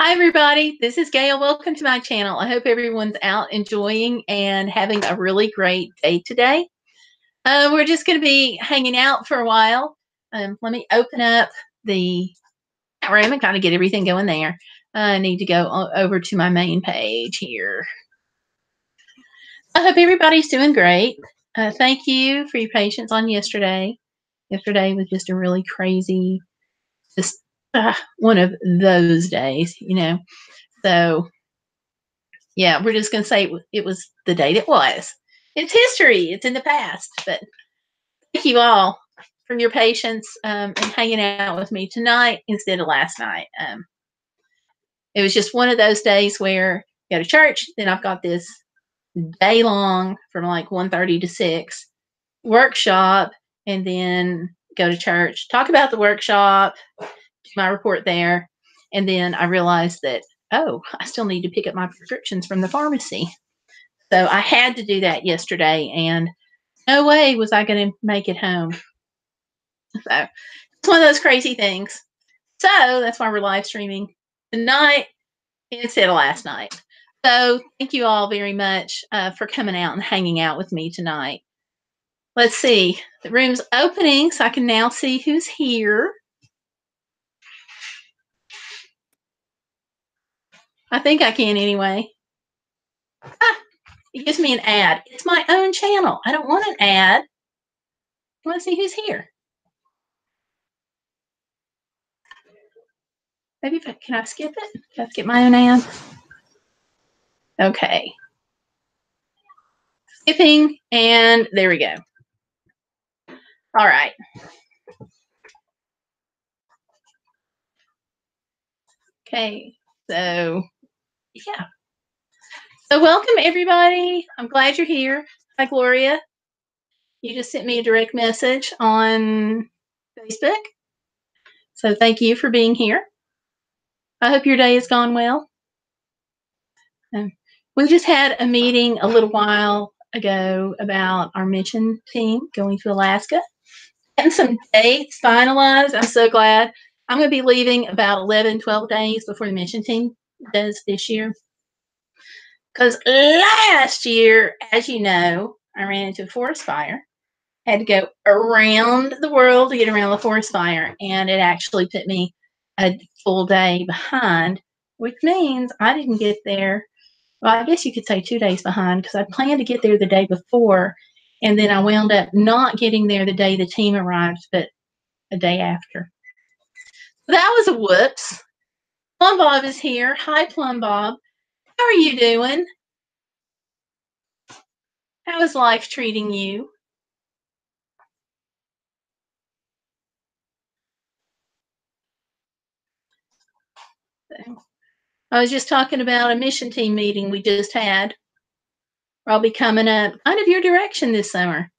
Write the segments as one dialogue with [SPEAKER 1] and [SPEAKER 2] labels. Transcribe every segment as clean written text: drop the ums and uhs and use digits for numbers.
[SPEAKER 1] Hi, everybody. This is Gayle. Welcome to my channel. I hope everyone's out enjoying and having a really great day today. We're just going to be hanging out for a while. Let me open up the room and kind of get everything going there. I need to go over to my main page here. I hope everybody's doing great. Thank you for your patience on yesterday. Yesterday was just a really crazy, just one of those days, So, yeah, we're just going to say it was the date it was. It's history. It's in the past. But thank you all for your patience and hanging out with me tonight instead of last night. It was just one of those days where you go to church. Then I've got this day long from like 1:30 to 6 workshop, and then go to church, talk about the workshop, do my report there. And then I realized that, oh, I still need to pick up my prescriptions from the pharmacy. So I had to do that yesterday, and no way was I going to make it home. So it's one of those crazy things. So that's why we're live streaming tonight instead of last night. So thank you all very much for coming out and hanging out with me tonight. Let's see. The room's opening, so I can now see who's here. I think I can anyway. It gives me an ad. It's my own channel. I don't want an ad. I want to see who's here. Maybe can I skip it? Can I skip my own ad? Okay. Skipping, and there we go. All right. Okay. So, yeah. So welcome, everybody. I'm glad you're here. Hi, Gloria. You just sent me a direct message on Facebook. So thank you for being here. I hope your day has gone well. We just had a meeting a little while ago about our mission team going to Alaska. Getting some dates finalized. I'm so glad. I'm going to be leaving about 11, 12 days before the mission team does this year. Because last year, as you know, I ran into a forest fire. Had to go around the world to get around the forest fire, and it actually put me a full day behind, which means I didn't get there. Well, I guess you could say 2 days behind, because I planned to get there the day before, and then I wound up not getting there the day the team arrived, but a day after. So that was a whoops. Plum Bob is here. Hi, Plum Bob. How are you doing? How is life treating you? I was just talking about a mission team meeting we just had. I'll be coming up kind of your direction this summer.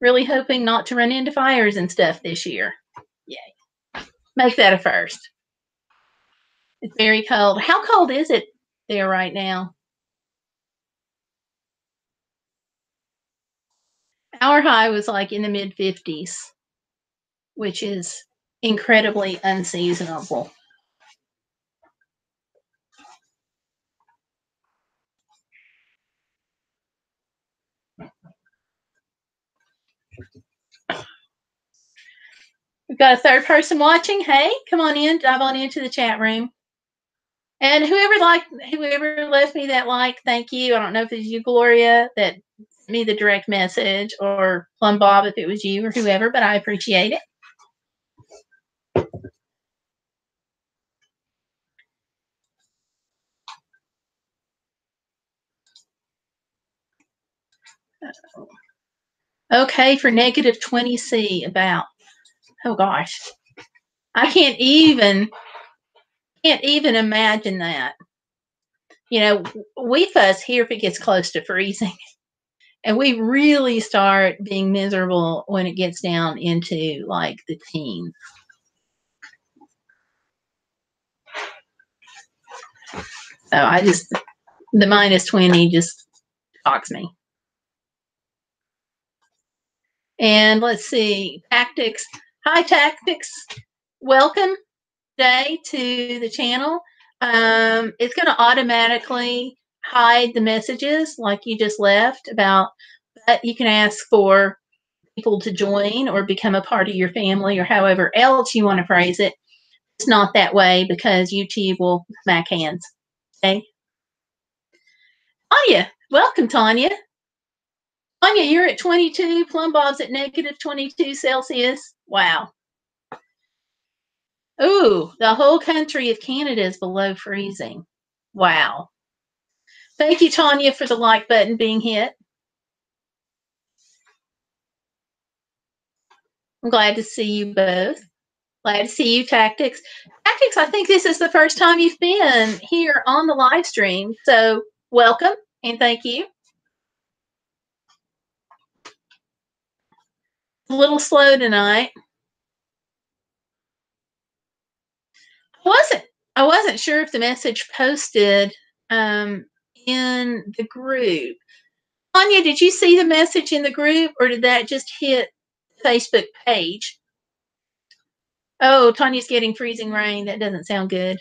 [SPEAKER 1] Really hoping not to run into fires and stuff this year. Yay. Make that a first. It's very cold. How cold is it there right now? Our high was like in the mid 50s, which is incredibly unseasonable. We've got a third person watching. Hey, come on in, dive on into the chat room. And whoever left me that like, thank you. I don't know if it's you, Gloria, that sent me the direct message, or Plum Bob if it was you or whoever, but I appreciate it. Okay, for negative 20C about, oh gosh, I can't even imagine that. You know, we fuss here if it gets close to freezing, and we really start being miserable when it gets down into like the teens. So I just, The minus 20 just shocks me. And let's see, Tactics. Hi, Tactics. Welcome today to the channel. It's going to automatically hide the messages like you just left about, but you can ask for people to join or become a part of your family or however else you want to phrase it. It's not that way because YouTube will smack hands. Okay. Tanya, welcome, Tanya. Tanya, you're at 22. Plum Bob's at negative 22 Celsius. Wow. Ooh, the whole country of Canada is below freezing. Wow. Thank you, Tanya, for the like button being hit. I'm glad to see you both. Glad to see you, Tactics. Tactics, I think this is the first time you've been here on the live stream. So welcome and thank you. A little slow tonight. I wasn't sure if the message posted in the group. Anya, did you see the message in the group or did that just hit the Facebook page? Oh, Tanya's getting freezing rain. That doesn't sound good.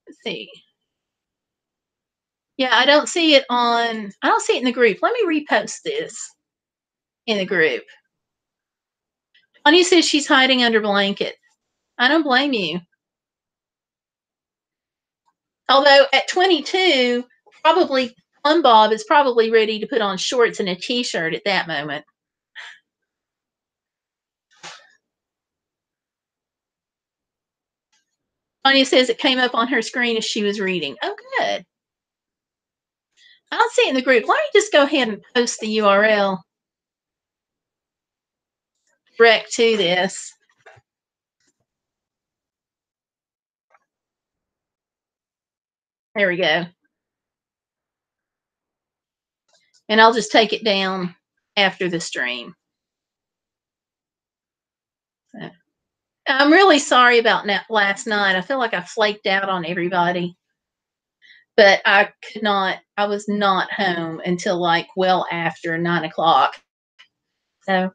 [SPEAKER 1] Let's see. Yeah, I don't see it in the group. Let me repost this in the group. Tanya says she's hiding under blankets. I don't blame you. Although at 22, probably Plum Bob is probably ready to put on shorts and a t-shirt at that moment. Tanya says it came up on her screen as she was reading. Oh, good. I don't see it in the group. Why don't you just go ahead and post the URL direct to this? There we go. And I'll just take it down after the stream. So, I'm really sorry about last night. I feel like I flaked out on everybody. But I was not home until like well after 9 o'clock. So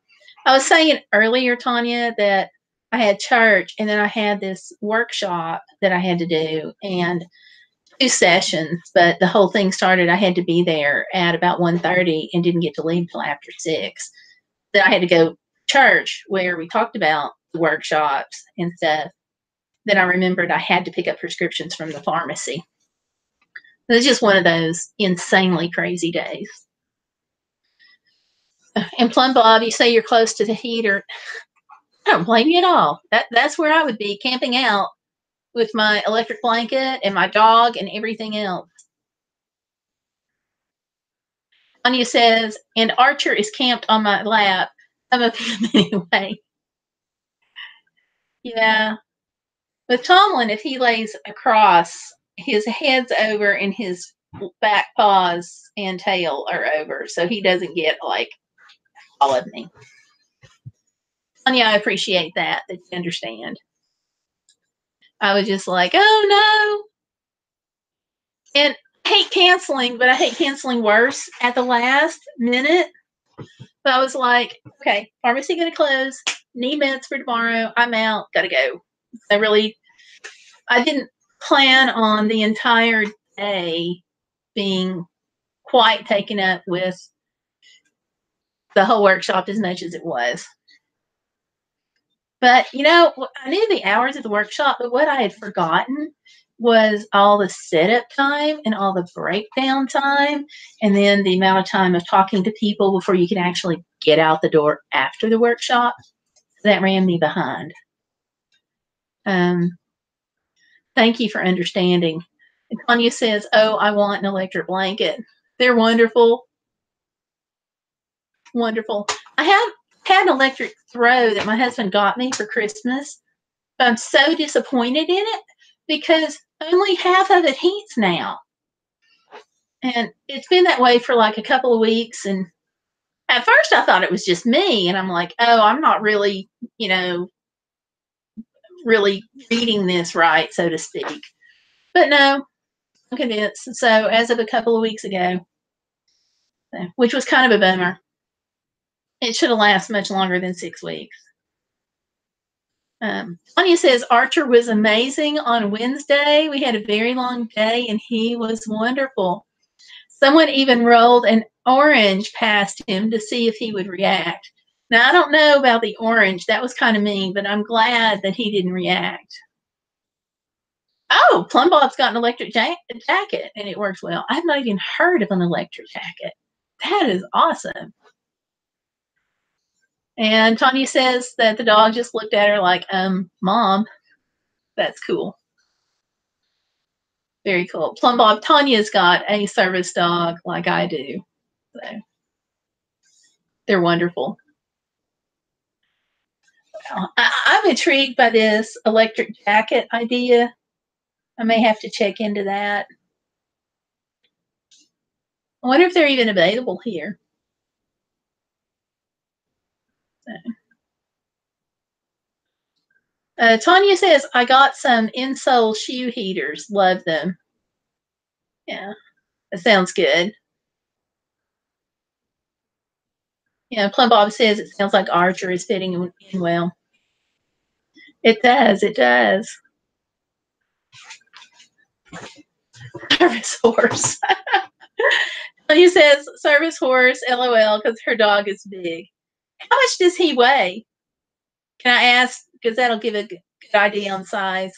[SPEAKER 1] I was saying earlier, Tanya, that I had church and then I had this workshop that I had to do and 2 sessions, but the whole thing started, I had to be there at about 1:30 and didn't get to leave till after 6. Then I had to go to church where we talked about the workshops and stuff. Then I remembered I had to pick up prescriptions from the pharmacy. It was just one of those insanely crazy days. And Plum Bob, you say you're close to the heater. I don't blame you at all. That's where I would be, camping out with my electric blanket and my dog and everything else. Anya says, and Archer is camped on my lap. Some of him anyway. Yeah. With Tomlin, if he lays across, his head's over and his back paws and tail are over, so he doesn't get like all of me. Anya, I appreciate that you understand. I was just like, oh no. And I hate canceling, but I hate canceling worse at the last minute. But I was like, okay, pharmacy gonna close, need meds for tomorrow, I'm out, gotta go. I didn't plan on the entire day being quite taken up with the whole workshop as much as it was. But, you know, I knew the hours of the workshop, but what I had forgotten was all the setup time and all the breakdown time, and then the amount of time of talking to people before you can actually get out the door after the workshop. That ran me behind. Thank you for understanding. And Tanya says, oh, I want an electric blanket. They're wonderful. Wonderful. I have had an electric throw that my husband got me for Christmas. But I'm so disappointed in it because only half of it heats now. And it's been that way for like a couple of weeks. And At first, I thought it was just me, and I'm like, oh, I'm not really, really reading this right, so to speak. But no, I'm convinced. So as of a couple of weeks ago, which was kind of a bummer, it should have lasted much longer than 6 weeks. Tanya says Archer was amazing on Wednesday. We had a very long day, and he was wonderful. Someone even rolled an orange past him to see if he would react. Now, I don't know about the orange. That was kind of mean, but I'm glad that he didn't react. Oh, Plum Bob's got an electric jacket, and it works well. I've not even heard of an electric jacket. That is awesome. And Tanya says that the dog just looked at her like, Mom. That's cool. Very cool. Plum Bob, Tanya's got a service dog like I do. So they're wonderful. I'm intrigued by this electric jacket idea. I may have to check into that. I wonder if they're even available here. Tanya says, I got some insole shoe heaters. Love them. Yeah, that sounds good. Yeah, Plum Bob says it sounds like Archer is fitting in well. It does. It does. Service horse. Tanya says, service horse, LOL, because her dog is big. How much does he weigh? Can I ask? Because that'll give a good idea on size.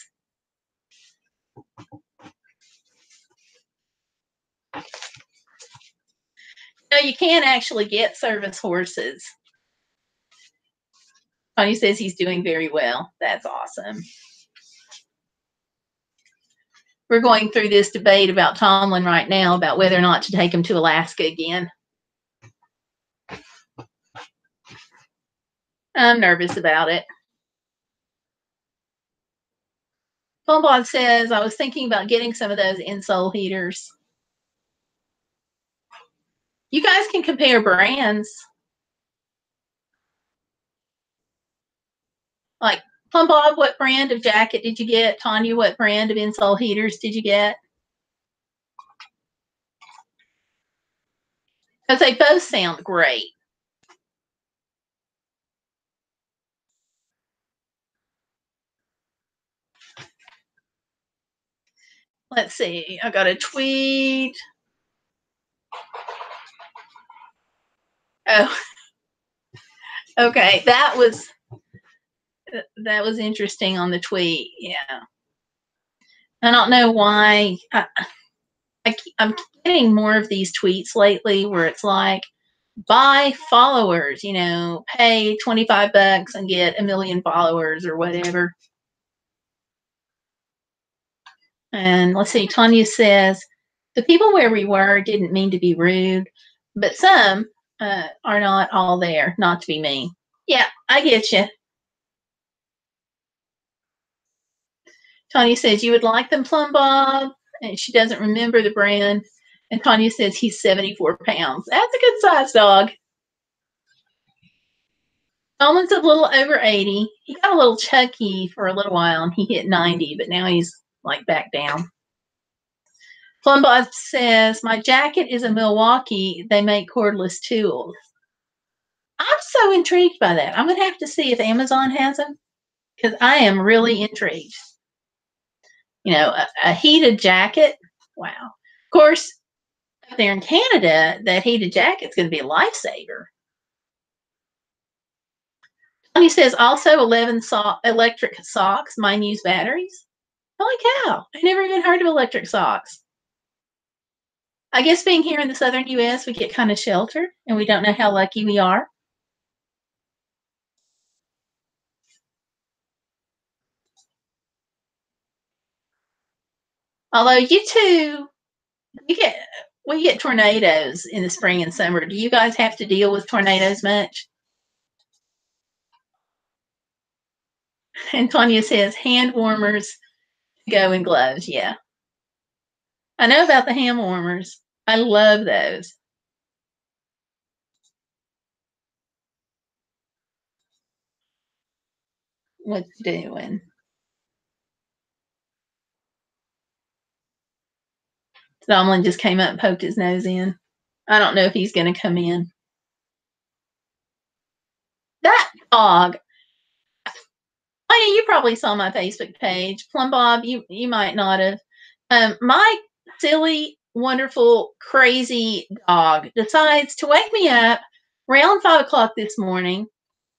[SPEAKER 1] No, you can actually get service horses. Tony says he's doing very well. That's awesome. We're going through this debate about Tomlin right now about whether or not to take him to Alaska again. I'm nervous about it. Plumblot says, I was thinking about getting some of those insole heaters. You guys can compare brands. Like, Plum Bob, what brand of jacket did you get? Tanya, what brand of insole heaters did you get? Because they both sound great. Let's see. I got a tweet. Oh, okay. That was interesting on the tweet. Yeah. I don't know why. I'm getting more of these tweets lately where it's like, buy followers, pay $25 and get 1 million followers or whatever. And let's see, Tanya says, the people where we were didn't mean to be rude, but some are not all there, not to be mean. Yeah, I get you. Tanya says, you would like them, Plum Bob? And she doesn't remember the brand. And Tanya says he's 74 pounds. That's a good size dog. Tomlin's a little over 80. He got a little chunky for a little while and he hit 90, but now he's like back down. Plumbot says, my jacket is a Milwaukee. They make cordless tools. I'm so intrigued by that. I'm going to have to see if Amazon has them because I am really intrigued. A heated jacket. Wow. Of course, up there in Canada, that heated jacket is going to be a lifesaver. Tony says also 11 electric socks. Mine use batteries. Holy cow. I never even heard of electric socks. I guess being here in the southern U.S., we get kind of sheltered and we don't know how lucky we are. Although you two, we get tornadoes in the spring and summer. Do you guys have to deal with tornadoes much? And Tanya says hand warmers go in gloves. Yeah. I know about the hand warmers. I love those. what's doing. Domlin just came up and poked his nose in. I don't know if he's going to come in. That dog. Oh, yeah, you probably saw my Facebook page. Plum Bob, you might not have. My silly, wonderful, crazy dog decides to wake me up around 5 o'clock this morning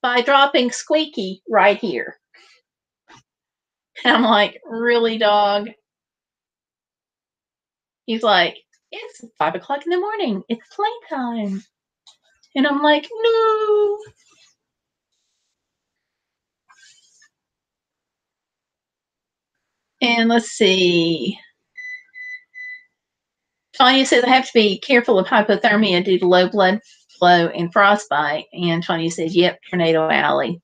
[SPEAKER 1] by dropping Squeaky right here. And I'm like, really, dog? He's like, it's 5 o'clock in the morning. It's playtime. And I'm like, no. And let's see. Tanya says I have to be careful of hypothermia due to low blood flow and frostbite. And Tanya says, yep, Tornado Alley.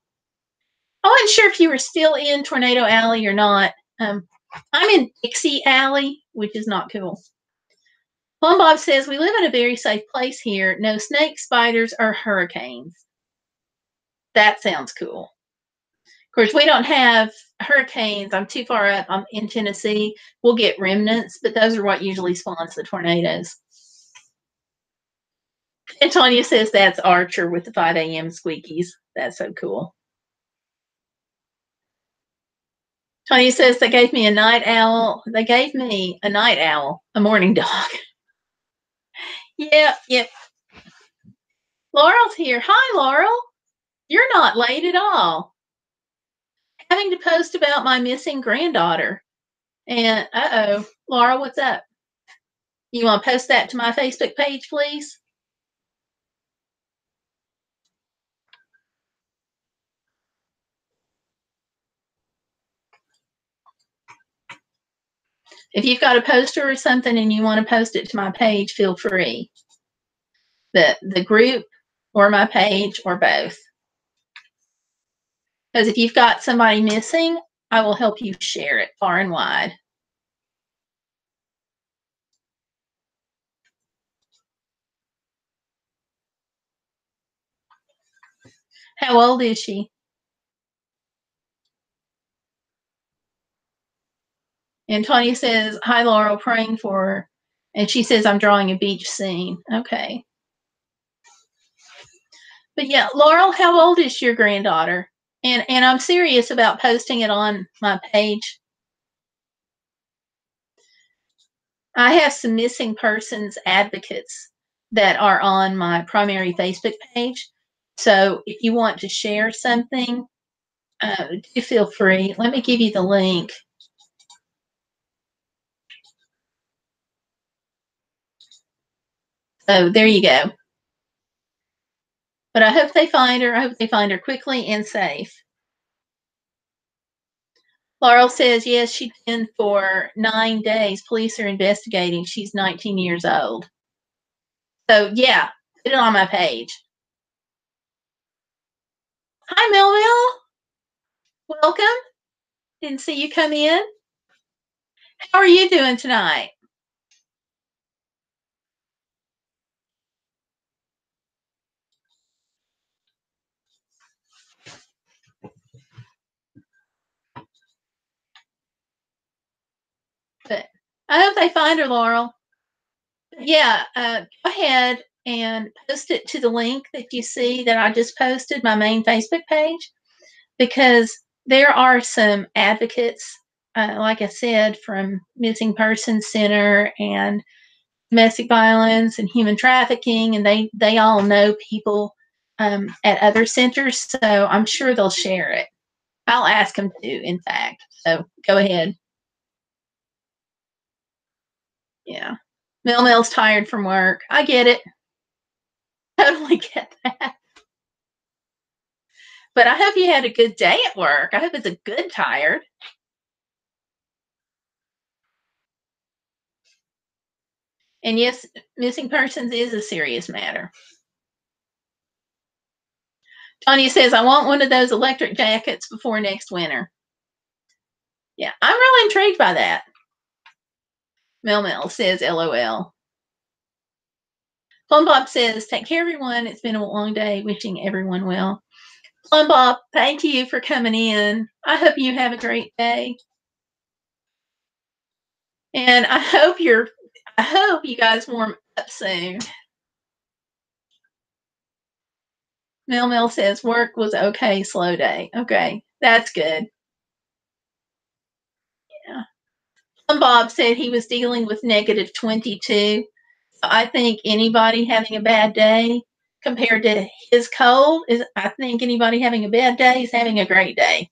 [SPEAKER 1] I wasn't sure if you were still in Tornado Alley or not. I'm in Dixie Alley, which is not cool. Plum Bob says, we live in a very safe place here. No snakes, spiders, or hurricanes. That sounds cool. Of course, we don't have hurricanes. I'm too far up. I'm in Tennessee. We'll get remnants, but those are what usually spawns the tornadoes. And Tanya says that's Archer with the 5 a.m. squeakies. That's so cool. Tanya says they gave me a night owl. They gave me a night owl, a morning dog. Yep. Laurel's here. Hi, Laurel. You're not late at all. Having to post about my missing granddaughter. And Laurel, what's up? You want to post that to my Facebook page, please? If you've got a poster or something and you want to post it to my page, feel free. The group or my page or both. Because if you've got somebody missing, I will help you share it far and wide. How old is she? And Tanya says, hi, Laurel, praying for her. And she says, I'm drawing a beach scene. Okay. But yeah, Laurel, how old is your granddaughter? And I'm serious about posting it on my page. I have some missing persons advocates that are on my primary Facebook page. So if you want to share something, do feel free. Let me give you the link. So there you go. But I hope they find her. I hope they find her quickly and safe. Laurel says, yes, she's been for 9 days. Police are investigating. She's 19 years old. So yeah, put it on my page. Hi, Mel. Welcome. Didn't see you come in. How are you doing tonight? But I hope they find her, Laurel. Yeah, go ahead and post it to the link that you see that I just posted, my main Facebook page, because there are some advocates, like I said, from Missing Persons Center and domestic violence and human trafficking, and they all know people at other centers, so I'm sure they'll share it. I'll ask them to, in fact. So go ahead. Yeah. Mel's tired from work. I get it. Totally get that. But I hope you had a good day at work. I hope it's a good tired. And yes, missing persons is a serious matter. Tanya says, I want one of those electric jackets before next winter. Yeah, I'm really intrigued by that. Mel says, LOL. Plum Bob says, take care, everyone. It's been a long day. Wishing everyone well. Plum Bob, thank you for coming in. I hope you have a great day. And I hope you guys warm up soon. Mel says work was okay, slow day. Okay, that's good. Yeah. Plum Bob said he was dealing with negative 22. So I think anybody having a bad day compared to his cold I think anybody having a bad day is having a great day.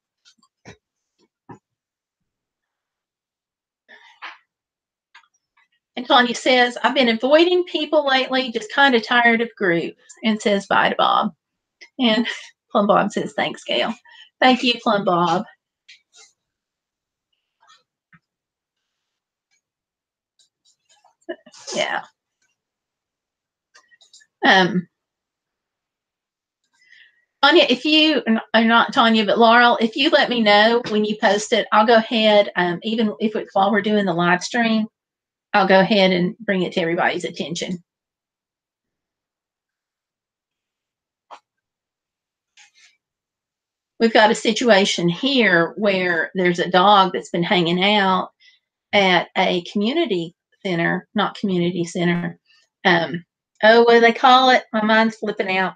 [SPEAKER 1] And Tanya says, I've been avoiding people lately, just kind of tired of groups, and says bye to Bob. And Plum Bob says, thanks, Gayle. Thank you, Plum Bob. Yeah. Tanya, if you, or not Tanya, but Laurel, if you let me know when you post it, I'll go ahead, even if it's while we're doing the live stream, I'll go ahead and bring it to everybody's attention. We've got a situation here where there's a dog that's been hanging out at a community center, not community center. What do they call it? My mind's flipping out.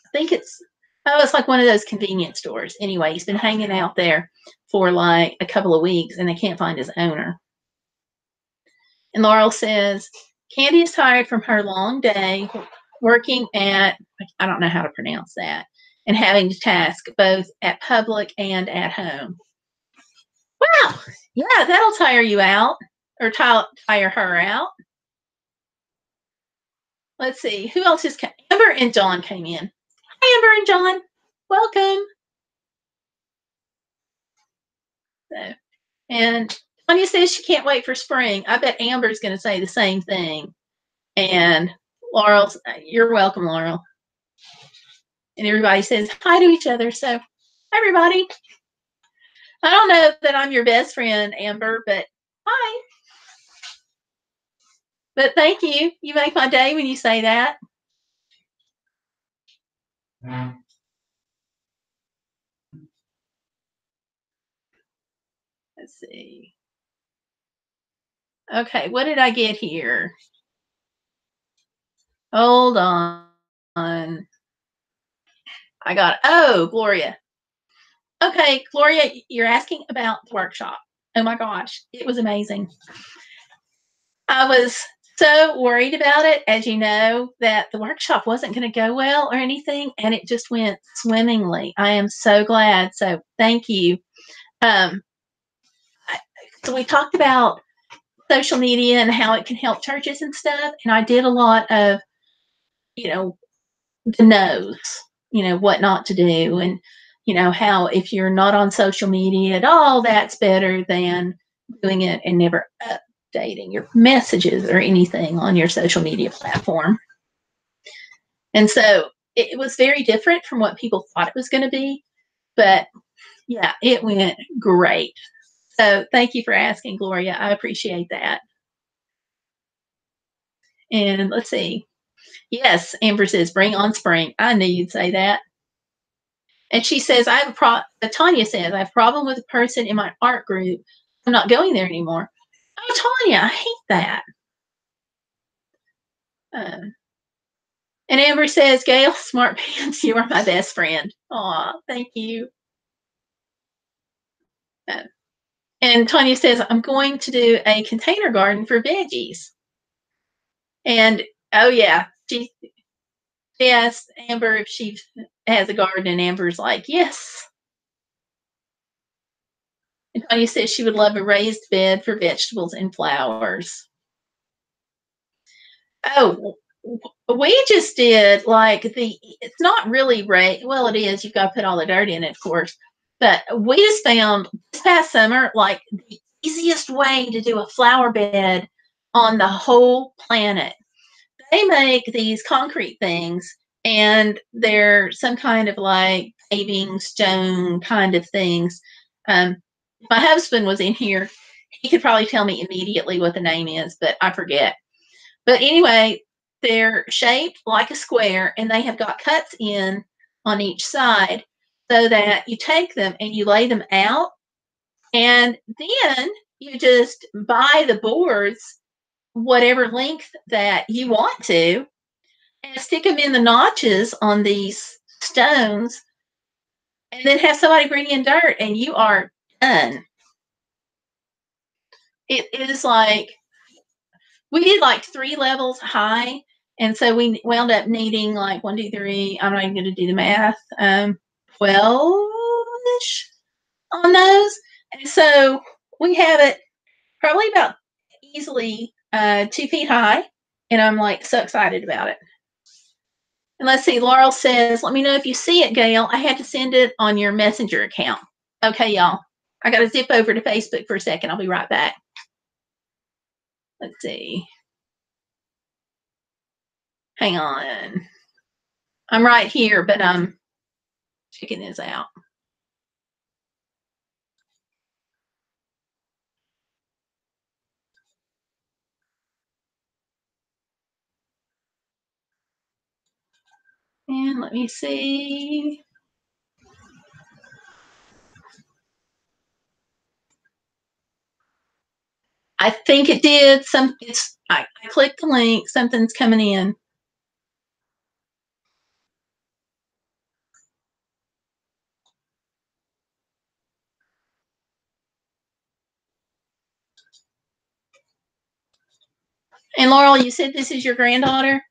[SPEAKER 1] I think it's like one of those convenience stores. Anyway, he's been hanging out there for like a couple of weeks and they can't find his owner. And Laurel says, Candy is tired from her long day working at, I don't know how to pronounce that, and having to task both at public and at home. Wow. Yeah, that'll tire you out or tire her out. Let's see. Who else is Amber and John came in. Hi, Amber and John. Welcome. So, and Tanya says she can't wait for spring. I bet Amber's going to say the same thing. And Laurel's, you're welcome, Laurel. And everybody says hi to each other. So, everybody. I don't know that I'm your best friend, Amber, but hi. But thank you. You make my day when you say that. Let's see. Okay, what did I get here? Hold on. I got, Gloria. Okay, Gloria, you're asking about the workshop. Oh my gosh, it was amazing. I was so worried about it, as you know, that the workshop wasn't going to go well or anything, and it just went swimmingly. I am so glad. So thank you. So we talked about social media and how it can help churches and stuff, and I did a lot of, the no's, what not to do, and how if you're not on social media at all, that's better than doing it and never updating your messages or anything on your social media platform. And so it was very different from what people thought it was going to be, but yeah, it went great. So thank you for asking, Gloria. I appreciate that. And let's see. Yes, Amber says, bring on spring. I knew you'd say that. And she says, Tanya says, I have a problem with a person in my art group. I'm not going there anymore. Oh, Tanya, I hate that. And Amber says, Gayle, smart pants, you are my best friend. Aw, thank you. And Tanya says, I'm going to do a container garden for veggies. And, oh, yeah, she asked Amber if she has a garden, and Amber's like, yes. And Tanya says she would love a raised bed for vegetables and flowers. Oh, we just did it's not really well, it is, you've got to put all the dirt in it, of course, but we just found this past summer, like the easiest way to do a flower bed on the whole planet. They make these concrete things and they're some kind of like paving stone kind of things. My husband was in here. He could probably tell me immediately what the name is, but I forget. But anyway, They're shaped like a square and they have got cuts in on each side so that you take them and you lay them out and then you just buy the boards whatever length that you want to and stick them in the notches on these stones and then have somebody bring in dirt and you are done. It is like we did like 3 levels high, and so we wound up needing like 1, 2, 3. I'm not even going to do the math. 12ish on those, and so we have it probably about easily 2 feet high, and I'm like so excited about it. And let's see, Laurel says, "Let me know if you see it, Gayle. I had to send it on your messenger account." Okay, y'all. I got to zip over to Facebook for a second. I'll be right back. Let's see. Hang on. I'm right here, but I'm checking this out. And let me see. I think it did. I clicked the link. Something's coming in. And Laurel, you said this is your granddaughter?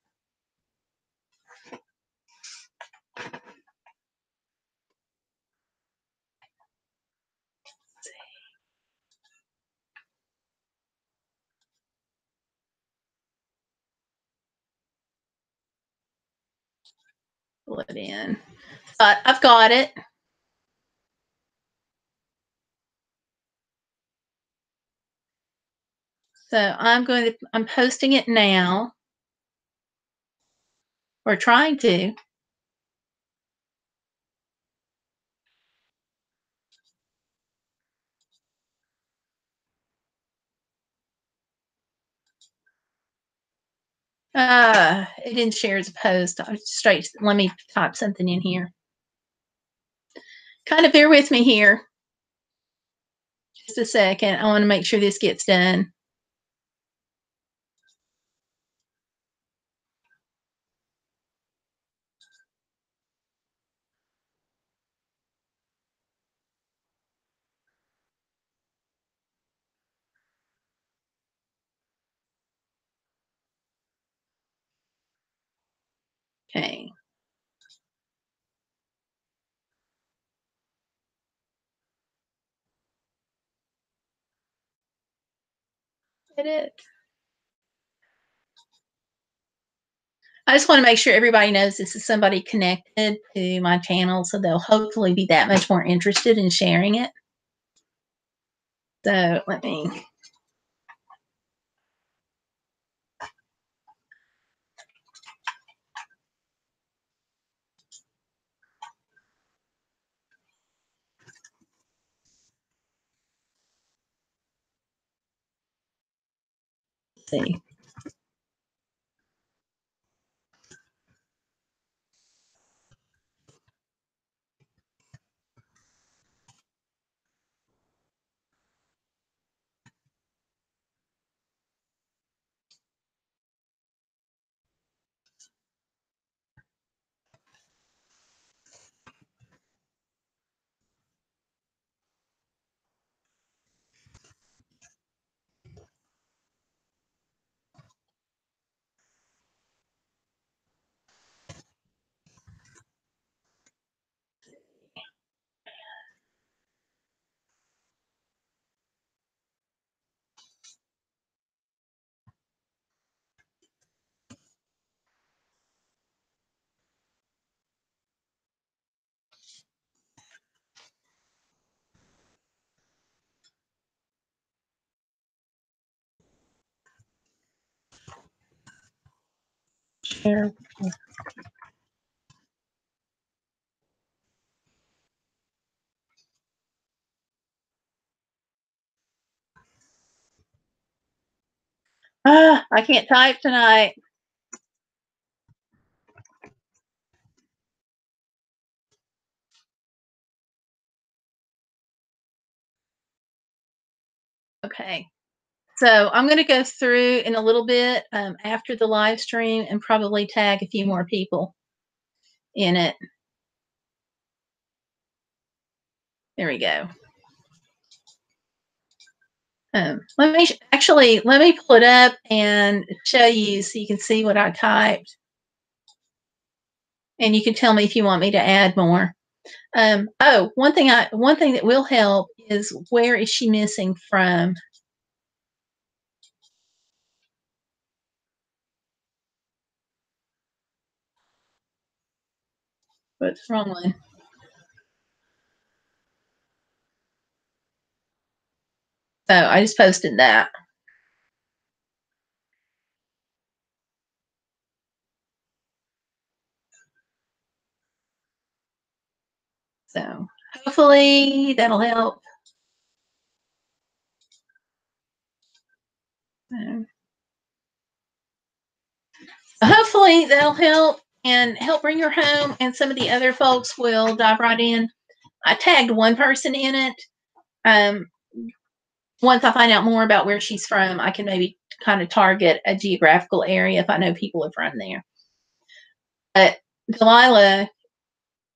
[SPEAKER 1] Pull it in. I've got it. So I'm posting it now. Or trying to. It didn't share as a post. Let me type something in here. Kind of bear with me here. Just a second. I want to make sure this gets done. Okay. Did it? I just want to make sure everybody knows this is somebody connected to my channel, so they'll hopefully be that much more interested in sharing it. So let me. See. Share. I can't type tonight. Okay. So I'm going to go through in a little bit after the live stream and probably tag a few more people in it. There we go. Let me pull it up and show you so you can see what I typed. And you can tell me if you want me to add more. One thing that will help is where is she missing from? What's the wrong one? So I just posted that. So hopefully that'll help. Hopefully that'll help and help bring her home, and some of the other folks will dive right in. I tagged one person in it. Once I find out more about where she's from, I can maybe kind of target a geographical area if I know people have run there. But Delilah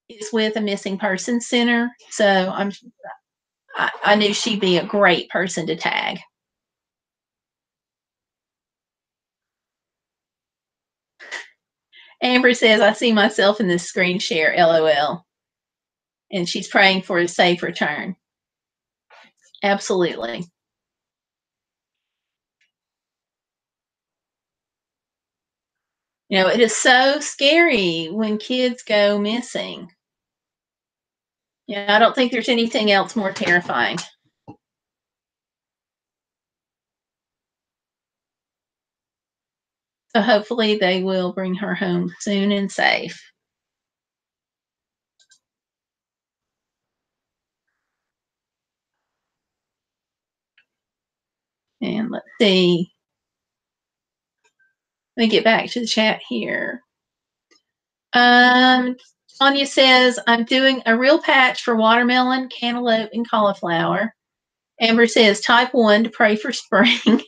[SPEAKER 1] is with a missing persons center, so I knew she'd be a great person to tag. Amber says, I see myself in this screen share, LOL. And she's praying for a safe return. Absolutely. You know, it is so scary when kids go missing. Yeah, I don't think there's anything else more terrifying. So hopefully they will bring her home soon and safe. And let's see. Let me get back to the chat here. Tanya says, I'm doing a real patch for watermelon, cantaloupe, and cauliflower. Amber says, type 1 to pray for spring.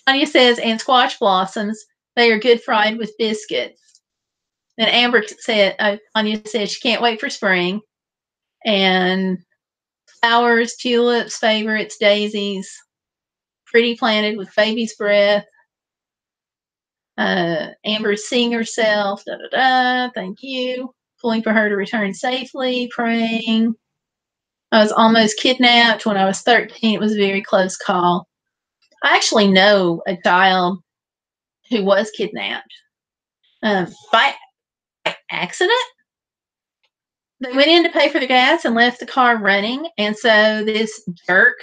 [SPEAKER 1] Tanya says, and squash blossoms. They are good fried with biscuits. And Amber said, Tanya says she can't wait for spring. And flowers, tulips, favorites, daisies, pretty planted with baby's breath. Amber's seeing herself, da da da. Thank you. Pulling for her to return safely, praying. I was almost kidnapped when I was 13. It was a very close call. I actually know a child who was kidnapped by accident. They went in to pay for the gas and left the car running. And so this jerk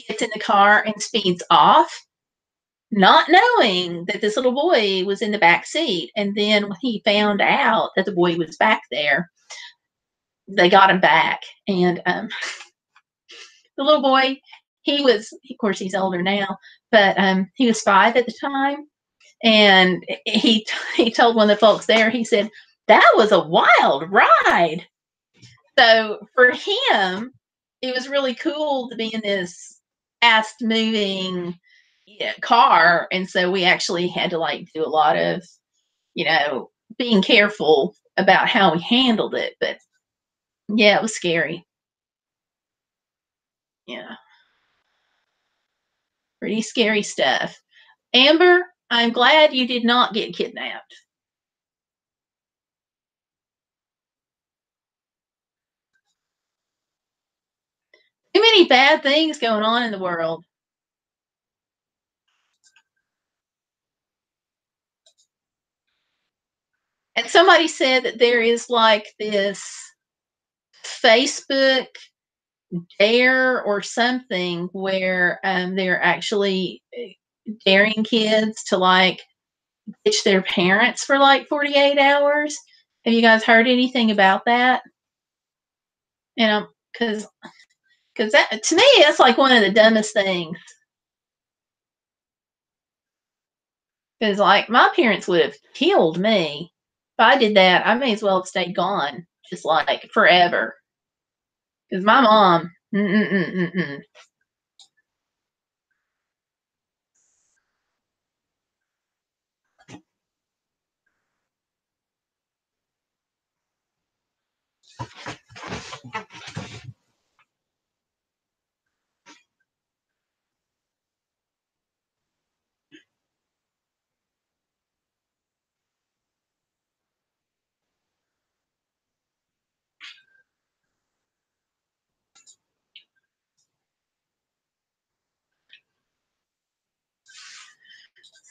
[SPEAKER 1] gets in the car and speeds off, not knowing that this little boy was in the back seat. And then when he found out that the boy was back there, they got him back. And the little boy, of course, he's older now, but he was 5 at the time. And he told one of the folks there, he said, that was a wild ride. So for him, it was really cool to be in this fast moving car. And so we actually had to like do a lot of, being careful about how we handled it. But yeah, it was scary. Yeah. Pretty scary stuff. Amber, I'm glad you did not get kidnapped. Too many bad things going on in the world. And somebody said that there is like this Facebook dare or something where they're actually daring kids to like ditch their parents for like 48 hours. Have you guys heard anything about that? Because that to me that's like one of the dumbest things. Because like my parents would have killed me if I did that. I may as well have stayed gone, just like forever. Because my mom,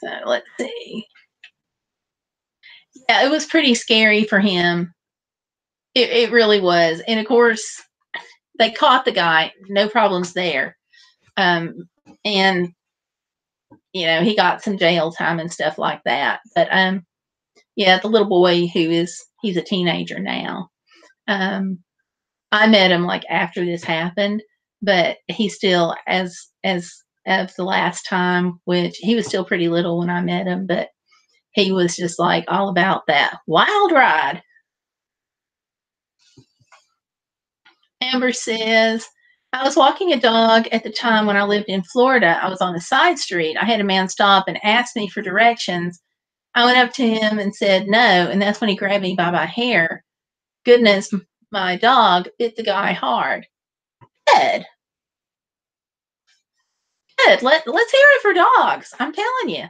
[SPEAKER 1] So let's see. Yeah, it was pretty scary for him. It really was. And of course, they caught the guy. No problems there. And he got some jail time and stuff like that. But yeah, the little boy he's a teenager now. I met him like after this happened, but he still as of the last time, which he was still pretty little when I met him, but he was just like all about that wild ride. Amber says, I was walking a dog at the time when I lived in Florida. I was on a side street. I had a man stop and ask me for directions. I went up to him and said no, and that's when he grabbed me by my hair. Goodness, my dog bit the guy hard. Good. Good. Let's hear it for dogs. I'm telling you.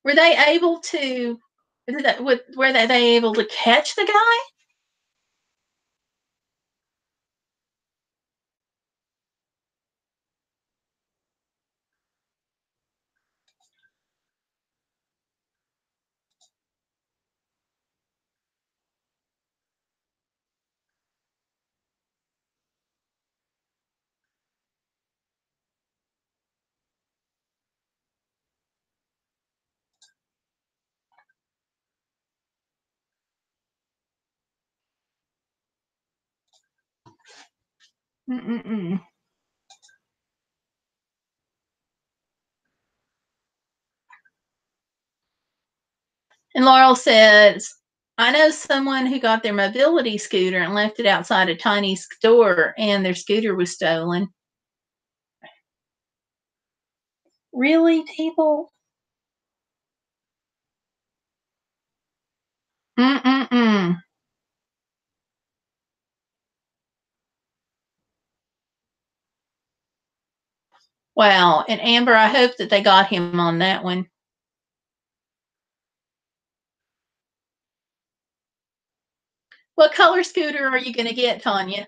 [SPEAKER 1] Were they able to were they able to catch the guy? Mm-mm-mm. And Laurel says, I know someone who got their mobility scooter and left it outside a tiny store, and their scooter was stolen. Really, people? Mm-mm-mm. Wow. And Amber, I hope that they got him on that one. What color scooter are you going to get, Tanya?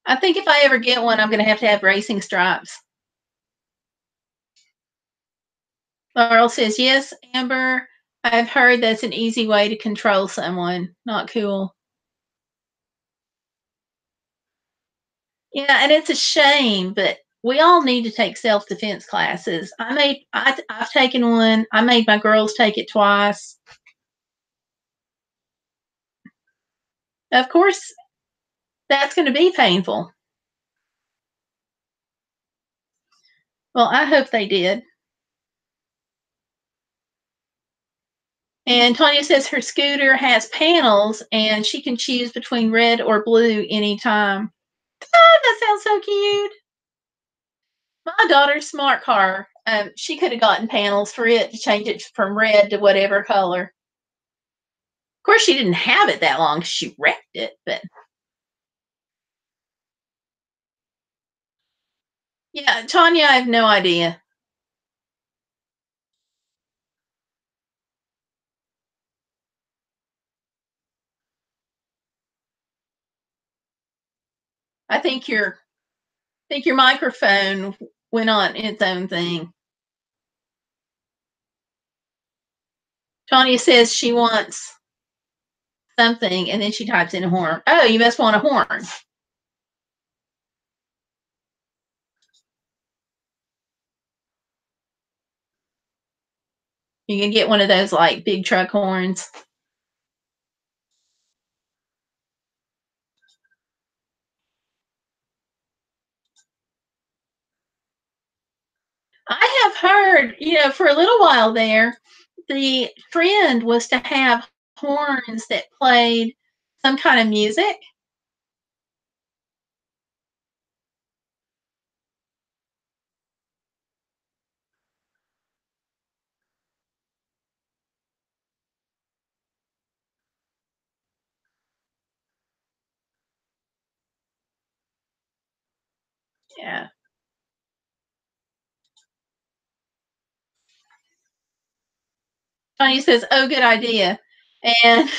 [SPEAKER 1] I think if I ever get one, I'm going to have racing stripes. Laurel says, yes, Amber, I've heard that's an easy way to control someone. Not cool. Yeah, and it's a shame, but we all need to take self-defense classes. I've taken one. I made my girls take it twice. Of course, that's going to be painful. Well, I hope they did. And Tanya says her scooter has panels and she can choose between red or blue anytime. Oh, that sounds so cute. My daughter's smart car, she could have gotten panels for it to change it from red to whatever color. Of course, she didn't have it that long. She wrecked it, but yeah, Tanya, I have no idea. I think your microphone went on its own thing. Tanya says she wants something, and then she types in a horn. Oh, you must want a horn. You can get one of those like big truck horns. I have heard, for a little while there, the trend was to have horns that played some kind of music. Yeah. Tanya says, "Oh, good idea." And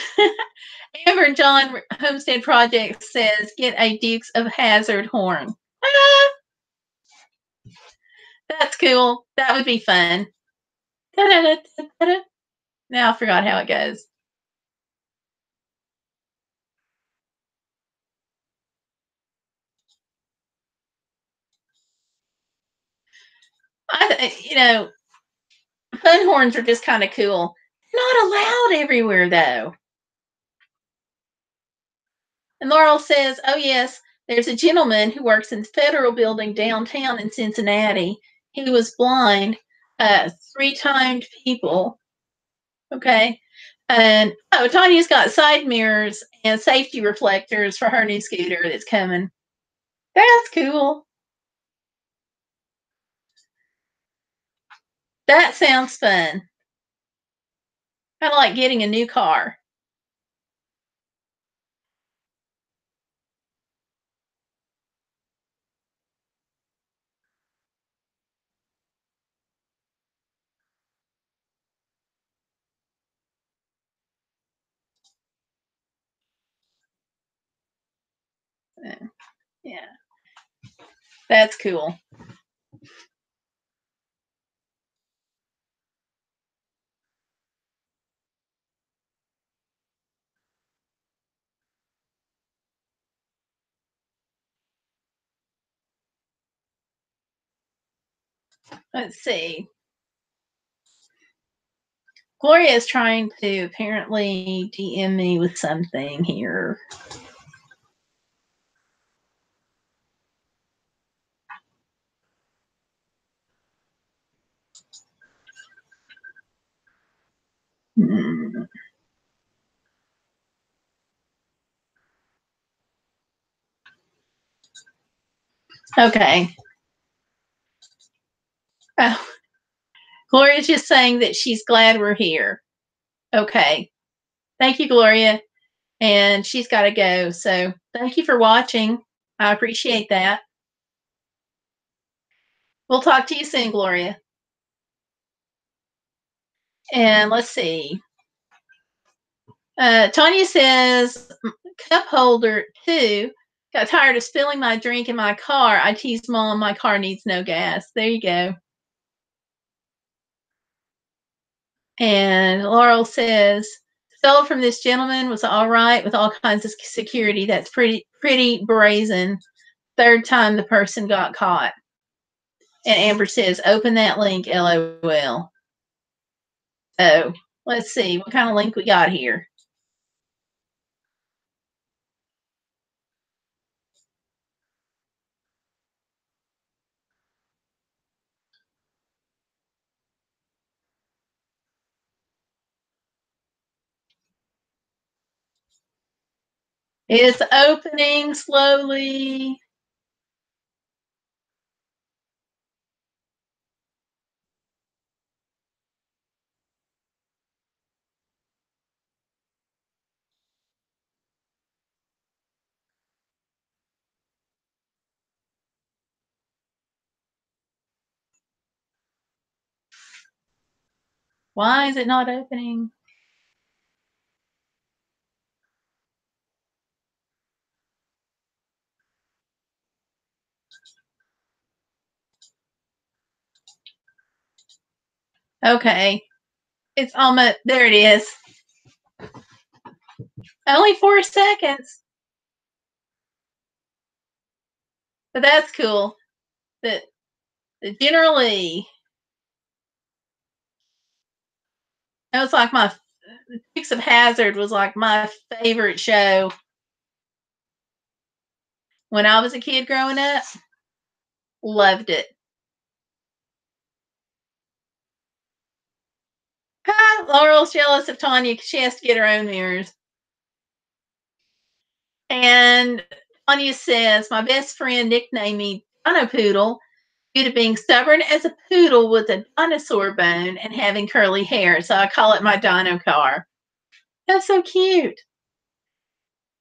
[SPEAKER 1] Amber and John Homestead Project says, "Get a Dukes of Hazard horn." Ah, that's cool. That would be fun. Da-da-da-da-da-da. Now I forgot how it goes. Fun horns are just kind of cool. Not allowed everywhere though. And Laurel says, "Oh yes, there's a gentleman who works in the Federal Building downtown in Cincinnati. He was blind, three-timed people." Okay. And Tanya's got side mirrors and safety reflectors for her new scooter that's coming. That's cool. That sounds fun. Kind of like getting a new car. Yeah, that's cool. Let's see. Gloria is trying to apparently DM me with something here. Hmm. Okay. Oh, Gloria's just saying that she's glad we're here. Okay. Thank you, Gloria. And she's got to go. So thank you for watching. I appreciate that. We'll talk to you soon, Gloria. And let's see. Tanya says, cup holder two. Got tired of spilling my drink in my car. I teased mom, my car needs no gas. There you go. And Laurel says, stole from this gentleman, was all right with all kinds of security. That's pretty brazen. Third time the person got caught. And Amber says, open that link, LOL. Oh, let's see what kind of link we got here. It's opening slowly. Why is it not opening? Okay. It's almost there. It is. Only 4 seconds. But that's cool. The generally, it was like my Dukes of Hazard was like my favorite show when I was a kid growing up. Loved it. Ah, Laurel's jealous of Tanya because she has to get her own mirrors. And Tanya says, my best friend nicknamed me Dino Poodle due to being stubborn as a poodle with a dinosaur bone and having curly hair. So I call it my dino car. That's so cute.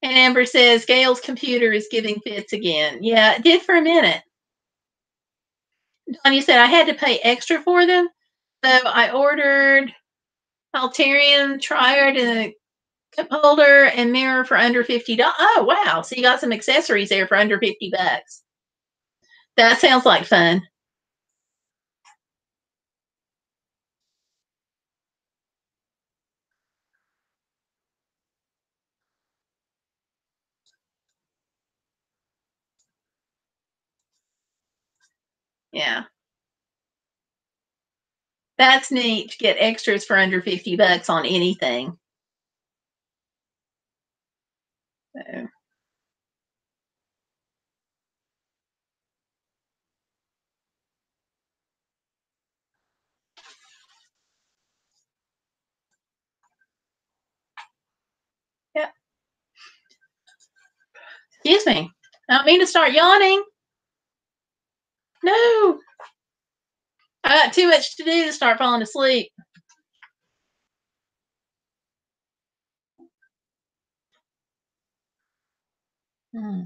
[SPEAKER 1] And Amber says, Gayle's computer is giving fits again. Yeah, it did for a minute. Tanya said, I had to pay extra for them. So I ordered Alterian Triad and a cup holder and mirror for under $50. Oh, wow. So you got some accessories there for under $50. That sounds like fun. Yeah. That's neat to get extras for under $50 on anything. So, yeah. Excuse me. I don't mean to start yawning. No. I got too much to do to start falling asleep. Hmm.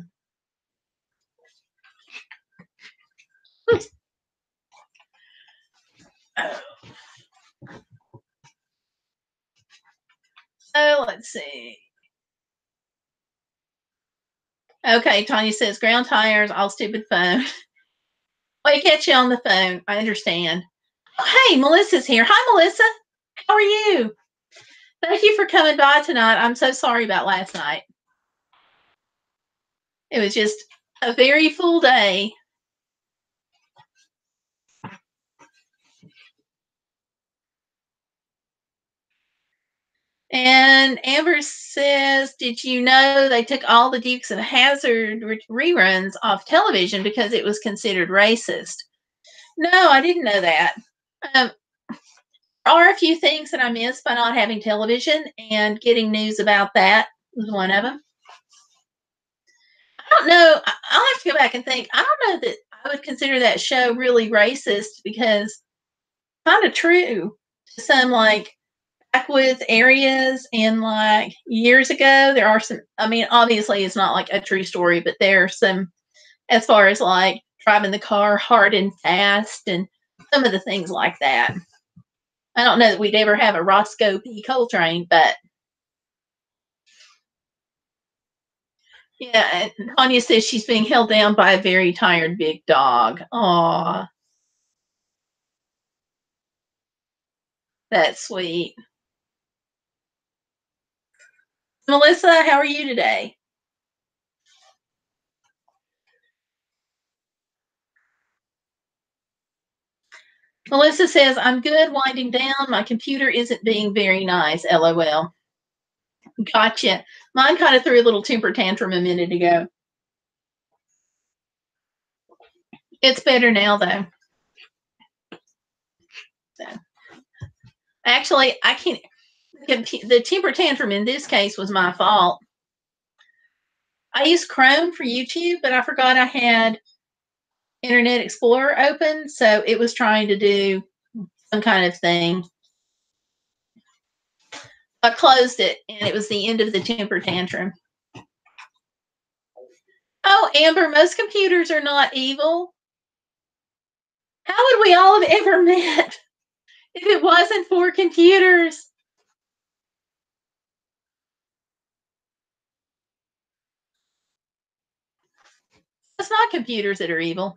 [SPEAKER 1] So let's see. Okay, Tanya says ground tires, all stupid phone. Well, you catch you on the phone. I understand. Oh, hey, Melissa's here. Hi, Melissa. How are you? Thank you for coming by tonight. I'm so sorry about last night. It was just a very full day. And Amber says, did you know they took all the Dukes of Hazzard reruns off television because it was considered racist? No, I didn't know that. Um, there are a few things that I missed by not having television, and getting news about that was one of them. I don't know. I'll have to go back and think. I don't know that I would consider that show really racist because kind of true to some like backwoods areas and like years ago there are some, I mean, obviously it's not like a true story, but there's some as far as like driving the car hard and fast and some of the things like that. I don't know that we'd ever have a Roscoe P. Coltrane, but yeah, and Tanya says she's being held down by a very tired big dog. Aw, that's sweet. Melissa, how are you today? Melissa says, I'm good winding down. My computer isn't being very nice. LOL. Gotcha. Mine kind of threw a little temper tantrum a minute ago. It's better now, though. So, actually, I can't. The temper tantrum in this case was my fault. I used Chrome for YouTube, but I forgot I had Internet Explorer open, so it was trying to do some kind of thing. I closed it, and it was the end of the temper tantrum. Oh, Amber, most computers are not evil. How would we all have ever met if it wasn't for computers? It's not computers that are evil.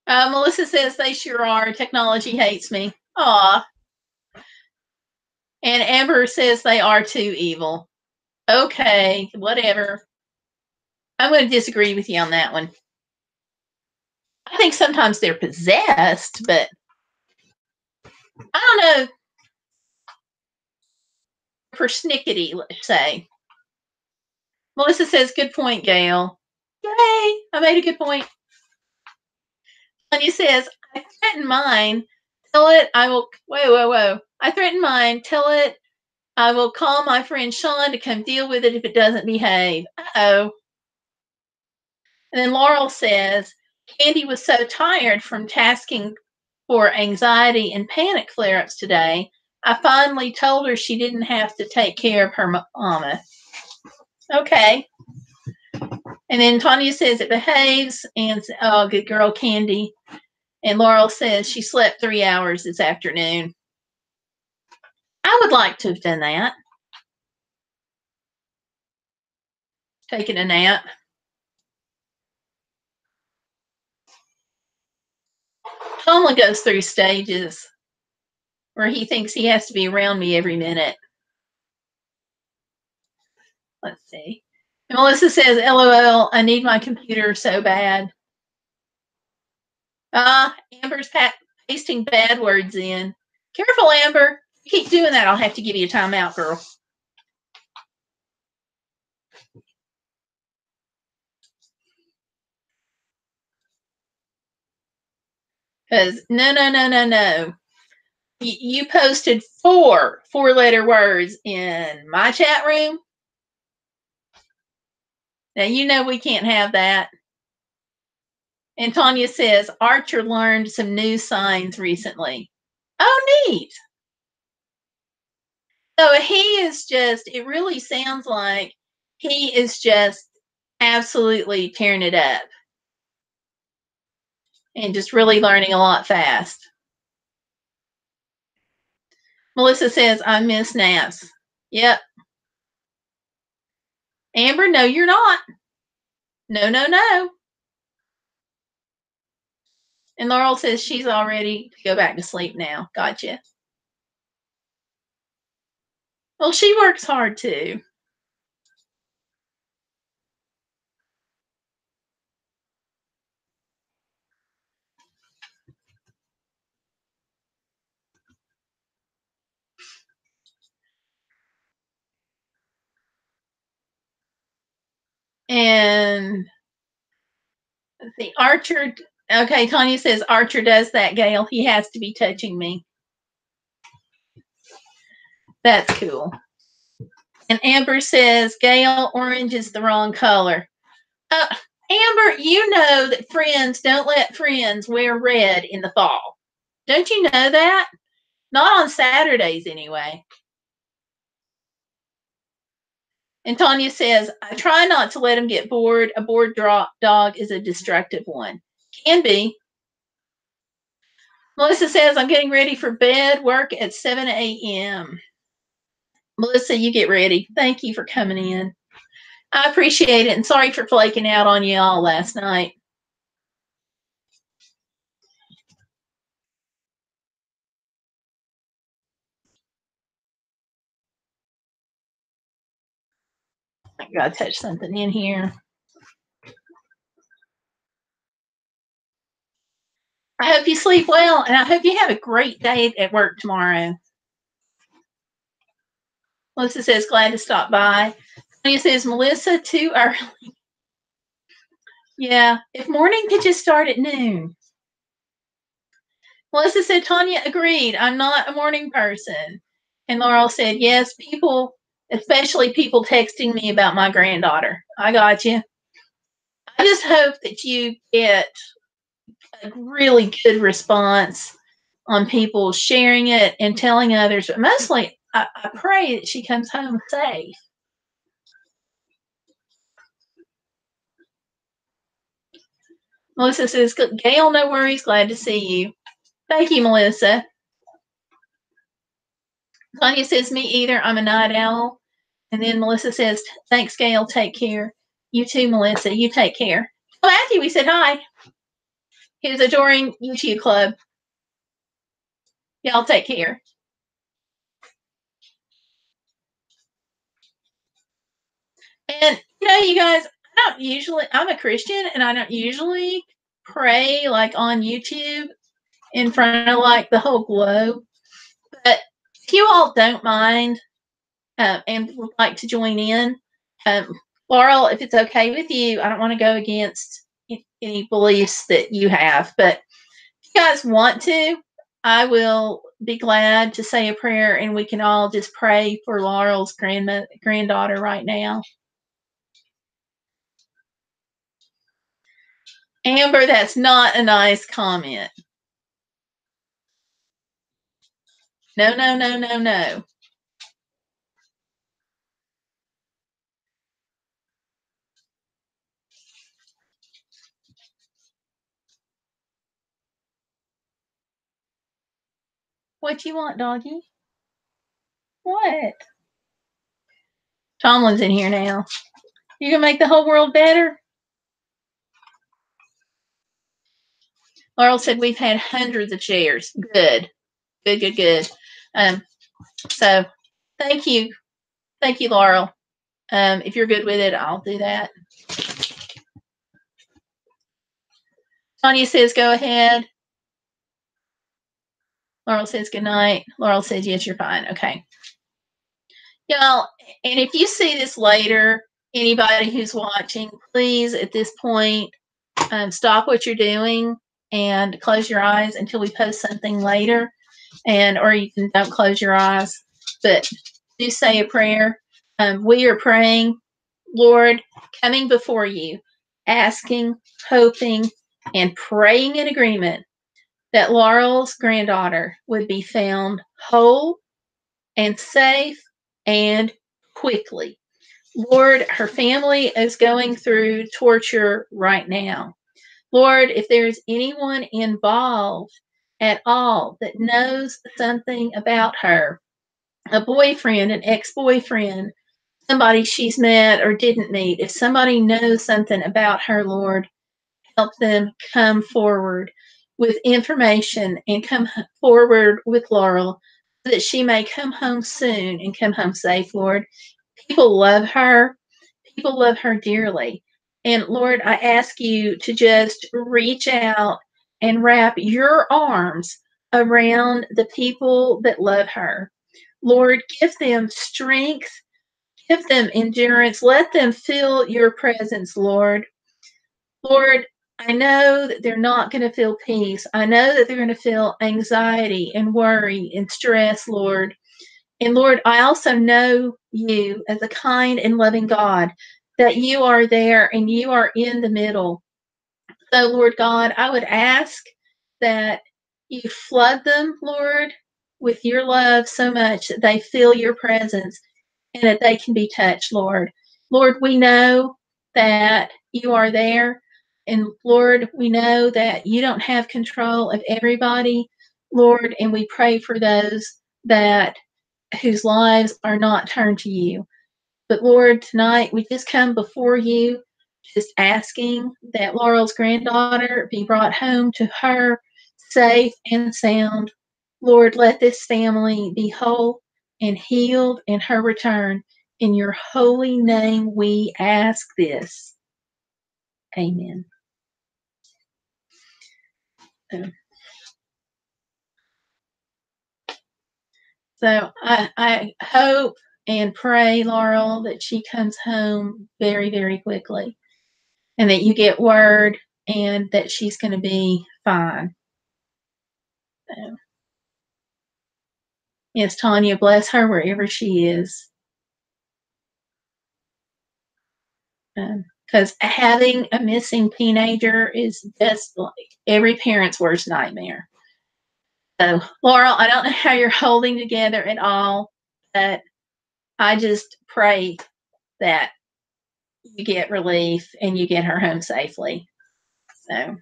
[SPEAKER 1] Melissa says they sure are. Technology hates me. Aw. And Amber says they are too evil. Okay, whatever. I'm going to disagree with you on that one. I think sometimes they're possessed, but I don't know. Persnickety, let's say. Melissa says, good point, Gayle. Yay, I made a good point. Tanya says, I threatened mine. Tell it I will, whoa. I threatened mine. Tell it I will call my friend Sean to come deal with it if it doesn't behave. Uh-oh. And then Laurel says, Candy was so tired from tasking for anxiety and panic flare-ups today. I finally told her she didn't have to take care of her mama. Okay. And then Tanya says it behaves, and oh, good girl, Candy. And Laurel says she slept 3 hours this afternoon. I would like to have done that. Taken a nap. Tomlin goes through stages where he thinks he has to be around me every minute. Let's see. And Melissa says, LOL, I need my computer so bad. Amber's pasting bad words in. Careful, Amber. If you keep doing that, I'll have to give you a timeout, girl. Because no. You posted 4 4-letter words in my chat room. Now, you know we can't have that. And Tanya says, Archer learned some new signs recently. Oh, neat. So he is just, it really sounds like he is just absolutely tearing it up and just really learning a lot fast. Melissa says, I miss naps. Yep. Amber, no, you're not. No. And Laurel says she's all ready to go back to sleep now. Gotcha. Well, she works hard too. And let's see, Archer. Okay, Tanya says Archer does that, Gayle. He has to be touching me. That's cool. And Amber says, Gayle, orange is the wrong color. Amber, you know that friends don't let friends wear red in the fall. Don't you know that? Not on Saturdays, anyway. And Tanya says, I try not to let him get bored. A bored dog is a destructive one. Can be. Melissa says, I'm getting ready for bed, work at 7 a.m. Melissa, you get ready. Thank you for coming in. I appreciate it, and sorry for flaking out on you all last night. I gotta touch something in here. I hope you sleep well, and I hope you have a great day at work tomorrow. Melissa says, glad to stop by. Tanya says, Melissa, too early. Yeah, if morning could just start at noon. Melissa said, Tanya, agreed. I'm not a morning person. And Laurel said, yes, people, especially people texting me about my granddaughter. I got you. I just hope that you get a really good response on people sharing it and telling others. But mostly, I pray that she comes home safe. Melissa says, Gayle, no worries. Glad to see you. Thank you, Melissa. Tanya says, me either. I'm a night owl. And then Melissa says, thanks, Gayle. Take care. You too, Melissa. You take care. Oh, Matthew, we said hi. His adoring YouTube club. Y'all take care. And, you guys, I'm a Christian, and I don't usually pray like on YouTube in front of like the whole globe. But if you all don't mind and would like to join in, Laurel, if it's okay with you, I don't want to go against any beliefs that you have, but if you guys want to, I will be glad to say a prayer and we can all just pray for Laurel's granddaughter right now. Amber, that's not a nice comment. No, no, no, no, no. What you want, doggy? What? Tomlin's in here now. You gonna make the whole world better? Laurel said we've had hundreds of shares. Good, good, good, good. So thank you, Laurel. If you're good with it, I'll do that. Tanya says go ahead. Laurel says good night. Laurel says yes, you're fine. Okay. Y'all, and if you see this later, anybody who's watching, please at this point stop what you're doing and close your eyes until we post something later, or you can don't close your eyes, but do say a prayer. We are praying, Lord, coming before you, asking, hoping, and praying in agreement that Laurel's granddaughter would be found whole and safe and quickly. Lord, her family is going through torture right now. Lord, if there's anyone involved at all that knows something about her, a boyfriend, an ex-boyfriend, somebody she's met or didn't meet, if somebody knows something about her, Lord, help them come forward with information and come forward with Laurel so that she may come home soon and come home safe, Lord. People love her. People love her dearly. And Lord, I ask you to just reach out and wrap your arms around the people that love her. Lord, give them strength, give them endurance, let them feel your presence, Lord. Lord, I know that they're not going to feel peace. I know that they're going to feel anxiety and worry and stress, Lord. And Lord, I also know you as a kind and loving God, that you are there and you are in the middle. So, Lord God, I would ask that you flood them, Lord, with your love so much that they feel your presence and that they can be touched, Lord. Lord, we know that you are there. And Lord, we know that you don't have control of everybody, Lord, and we pray for those that whose lives are not turned to you. But Lord, tonight we just come before you, just asking that Laurel's granddaughter be brought home to her safe and sound. Lord, let this family be whole and healed in her return. In your holy name we ask this. Amen. So I hope and pray, Laurel, that she comes home very, very quickly and that you get word and that she's going to be fine. So, yes, Tanya, bless her wherever she is. Because having a missing teenager is just like every parent's worst nightmare. So, Laurel, I don't know how you're holding together at all, but I just pray that you get relief and you get her home safely. So,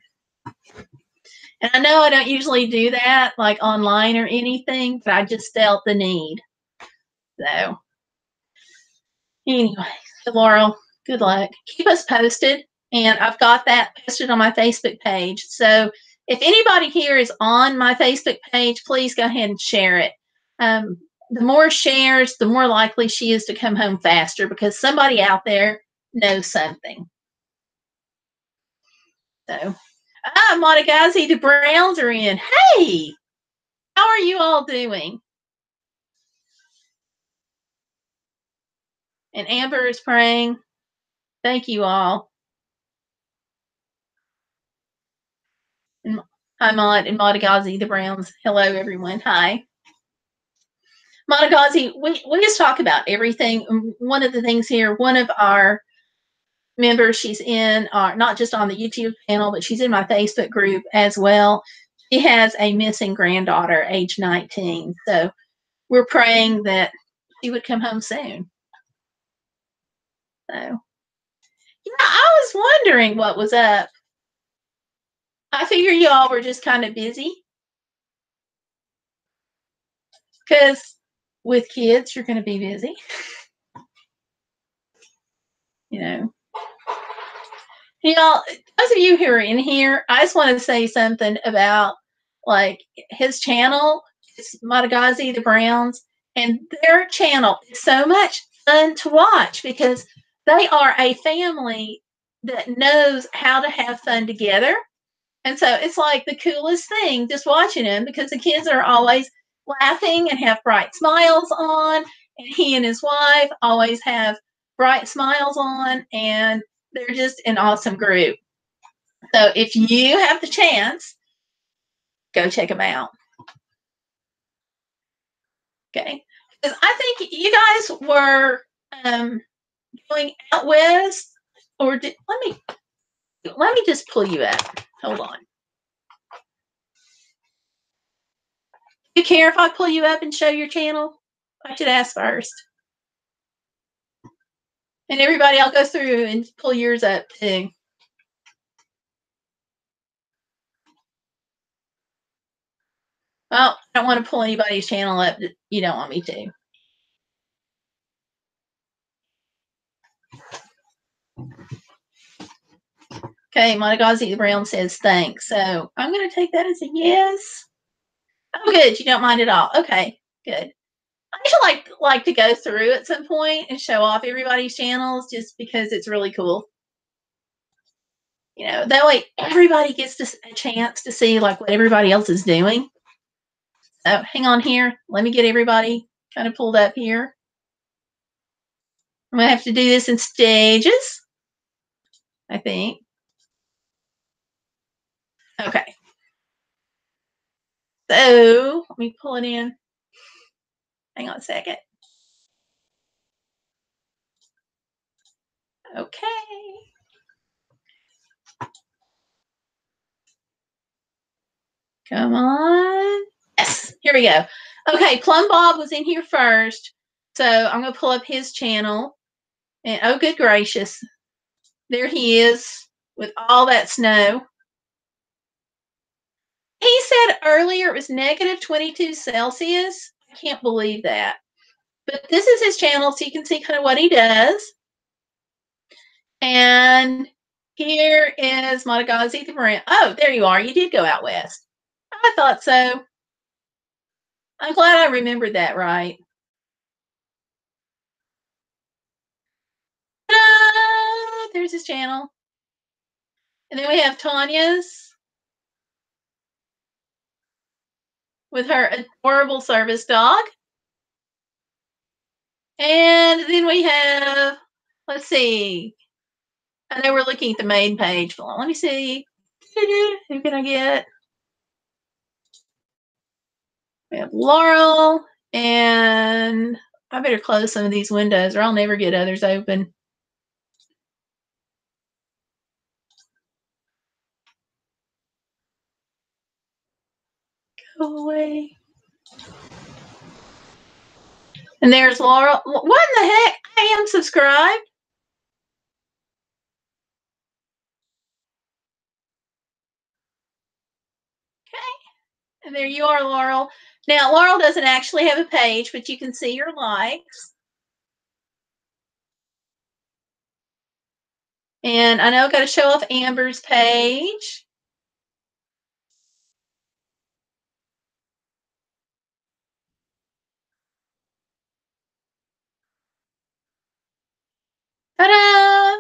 [SPEAKER 1] and I know I don't usually do that like online or anything, but I just felt the need. So, anyway, so Laurel, good luck. Keep us posted. And I've got that posted on my Facebook page. So, if anybody here is on my Facebook page, please go ahead and share it. The more shares, the more likely she is to come home faster because somebody out there knows something. So, Montagazi, the Browns are in. Hey, how are you all doing? And Amber is praying. Thank you all. And hi, Maud and Bodacious, the Browns. Hello, everyone. Hi. Bodacious, we just talk about everything. One of the things here, one of our members, she's in, not just on the YouTube channel, but she's in my Facebook group as well. She has a missing granddaughter, age 19. So we're praying that she would come home soon. So, yeah, I was wondering what was up. I figure y'all were just kind of busy because with kids, you're going to be busy. You know, y'all, those of you who are in here, I just want to say something about like his channel. It's Bodacious, the Browns, and their channel is so much fun to watch because they are a family that knows how to have fun together. And so it's like the coolest thing just watching him because the kids are always laughing and have bright smiles on. And he and his wife always have bright smiles on. And they're just an awesome group. So if you have the chance, go check them out. Okay. Because I think you guys were going out west, or let me just pull you up. Hold on. Do you care if I pull you up and show your channel? I should ask first. And everybody, I'll go through and pull yours up too. Well, I don't want to pull anybody's channel up that you don't want me to. Okay, Montagazi Brown says thanks. So I'm going to take that as a yes. Oh, good. You don't mind at all. Okay, good. I should like to go through at some point and show off everybody's channels just because it's really cool. You know, that way everybody gets a chance to see like what everybody else is doing. So hang on here. Let me get everybody kind of pulled up here. I'm going to have to do this in stages, I think. Okay. So let me pull it in. Hang on a second. Okay. Come on. Yes, here we go. Okay, Plum Bob was in here first. So I'm going to pull up his channel. And oh, good gracious. There he is with all that snow. He said earlier it was negative 22 Celsius. I can't believe that. But this is his channel, so you can see kind of what he does. And here is Montagazi the Brand. Oh, there you are. You did go out west. I thought so. I'm glad I remembered that right. Ta-da! There's his channel. And then we have Tanya's with her adorable service dog. And then we have, let's see. I know we're looking at the main page. Hold on, let me see. Who can I get? We have Laurel, and I better close some of these windows or I'll never get others open. Go away. And there's Laurel. What in the heck? I am subscribed. Okay. And there you are, Laurel. Now, Laurel doesn't actually have a page, but you can see your likes. And I know I've got to show off Amber's page. Ta-da!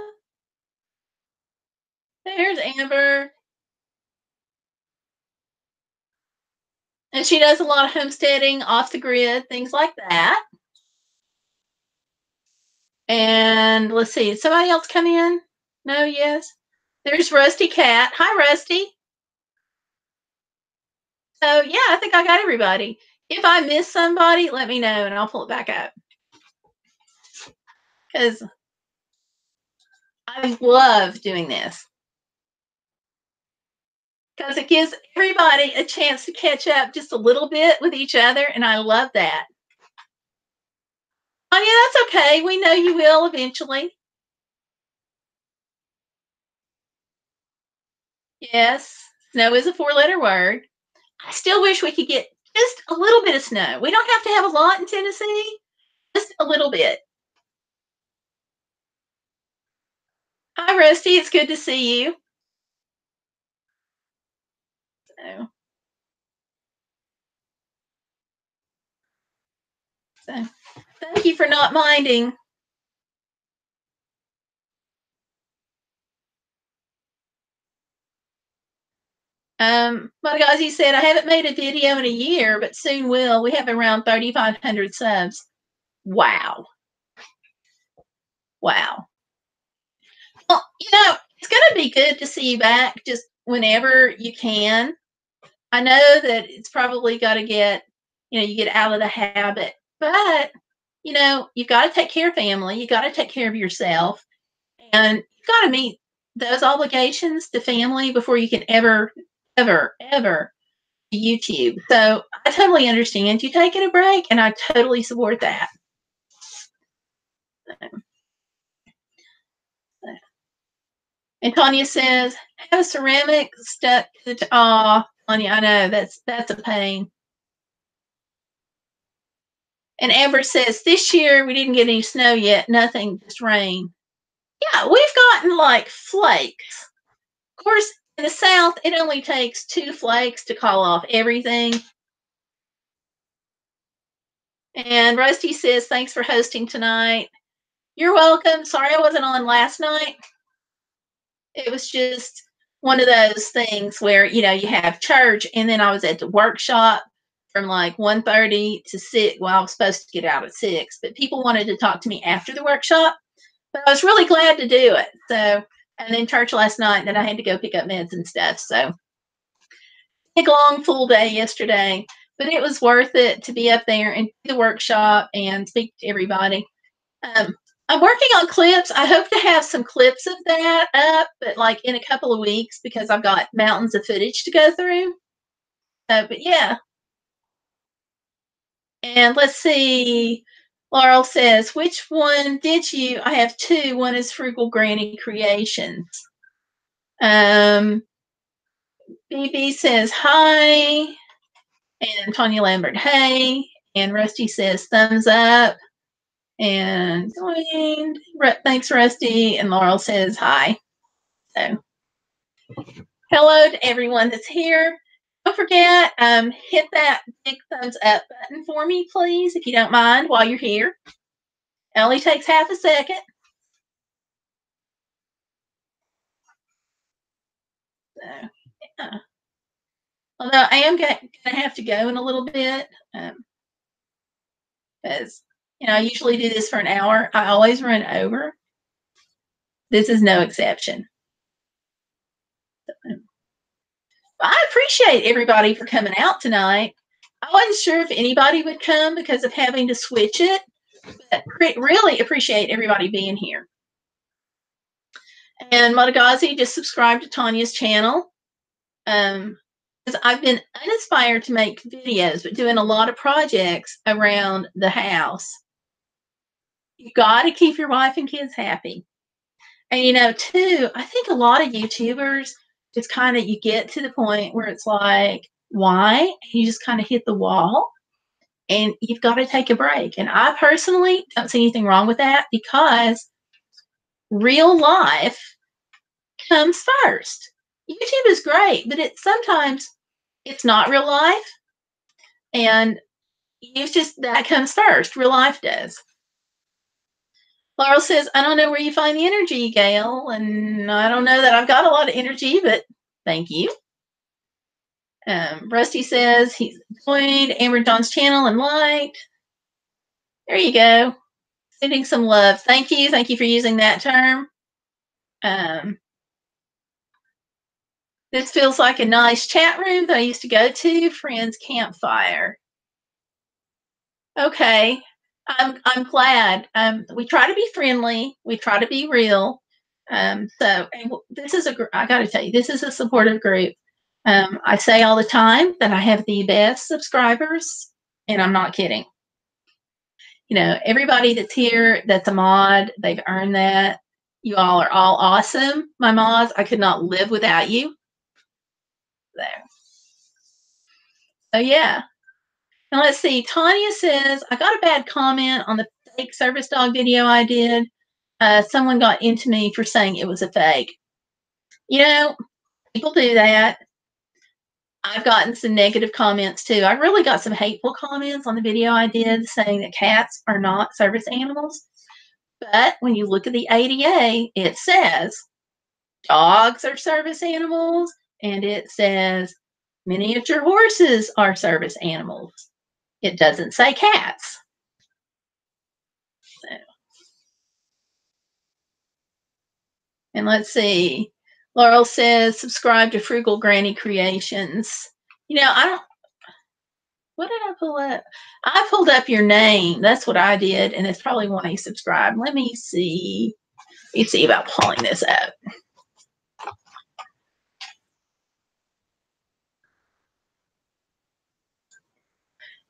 [SPEAKER 1] There's Amber. And she does a lot of homesteading, off the grid, things like that. And let's see, did somebody else come in? No, yes. There's Rusty Cat. Hi, Rusty. So yeah, I think I got everybody. If I miss somebody, let me know and I'll pull it back up. Because I love doing this. Because it gives everybody a chance to catch up just a little bit with each other, and I love that. Oh yeah, that's okay. We know you will eventually. Yes, snow is a four-letter word. I still wish we could get just a little bit of snow. We don't have to have a lot in Tennessee, just a little bit. Hi, Rusty. It's good to see you. So, so thank you for not minding. Bodacious said, I haven't made a video in a year, but soon will. We have around 3,500 subs. Wow. Wow. Well, it's going to be good to see you back just whenever you can. I know that it's probably got to get, you get out of the habit, but, you've got to take care of family. You got to take care of yourself, and you've got to meet those obligations to family before you can ever YouTube. So I totally understand you taking a break, and I totally support that. And Tanya says, have a ceramic stuck to the Tanya, I know that's a pain. And Amber says, this year we didn't get any snow yet, nothing, just rain. Yeah, we've gotten like flakes. Of course, in the South, it only takes 2 flakes to call off everything. And Rusty says, thanks for hosting tonight. You're welcome. Sorry I wasn't on last night. It was just one of those things where, you have church, and then I was at the workshop from like 1:30 to 6. Well, I was supposed to get out at 6, but people wanted to talk to me after the workshop. But I was really glad to do it. So, and then church last night, and then I had to go pick up meds and stuff. So, big long full day yesterday, but it was worth it to be up there and do the workshop and speak to everybody. I'm working on clips. I hope to have some clips of that up, but like in a couple of weeks because I've got mountains of footage to go through. But yeah. And let's see. Laurel says, which one did you? I have two. One is Frugal Granny Creations. BB says, hi. And Tanya Lambert, hey. And Rusty says, thumbs up. And thanks, Rusty. And Laurel says, hi. So, hello to everyone that's here. Don't forget, hit that big thumbs up button for me, please, if you don't mind, while you're here. It only takes half a second. So, yeah. Although I am going to have to go in a little bit, because, I usually do this for an hour. I always run over. This is no exception. I appreciate everybody for coming out tonight. I wasn't sure if anybody would come because of having to switch it, but really appreciate everybody being here. And Madagazi just subscribed to Tanya's channel. Because I've been uninspired to make videos, but doing a lot of projects around the house. You've got to keep your wife and kids happy. And too, I think a lot of YouTubers just kind of, you get to the point where it's like, why? And you just kind of hit the wall and you've got to take a break. And I personally don't see anything wrong with that because real life comes first. YouTube is great, but sometimes it's not real life. And it's just that comes first. Real life does. Laurel says, I don't know where you find the energy, Gayle. And I don't know that I've got a lot of energy, but thank you. Rusty says he's joined Amber John's channel and liked. There you go. Sending some love. Thank you. Thank you for using that term. Um, this feels like a nice chat room that I used to go to. Friends Campfire. Okay. I'm glad. We try to be friendly. We try to be real. This is I got to tell you, this is a supportive group. I say all the time that I have the best subscribers, and I'm not kidding. You know, everybody that's here, that's a mod, they've earned that. You all are all awesome. My mods, I could not live without you. There. So yeah. Now let's see. Tanya says, I got a bad comment on the fake service dog video I did. Someone got into me for saying it was a fake. You know, people do that. I've gotten some negative comments too. I really got some hateful comments on the video I did saying that cats are not service animals. But when you look at the ADA, it says dogs are service animals, and it says miniature horses are service animals. It doesn't say cats. So. And let's see. Laurel says, subscribe to Frugal Granny Creations. You know, I don't. What did I pull up? I pulled up your name. That's what I did, and it's probably why you subscribed. Let me see. Let me see about pulling this up.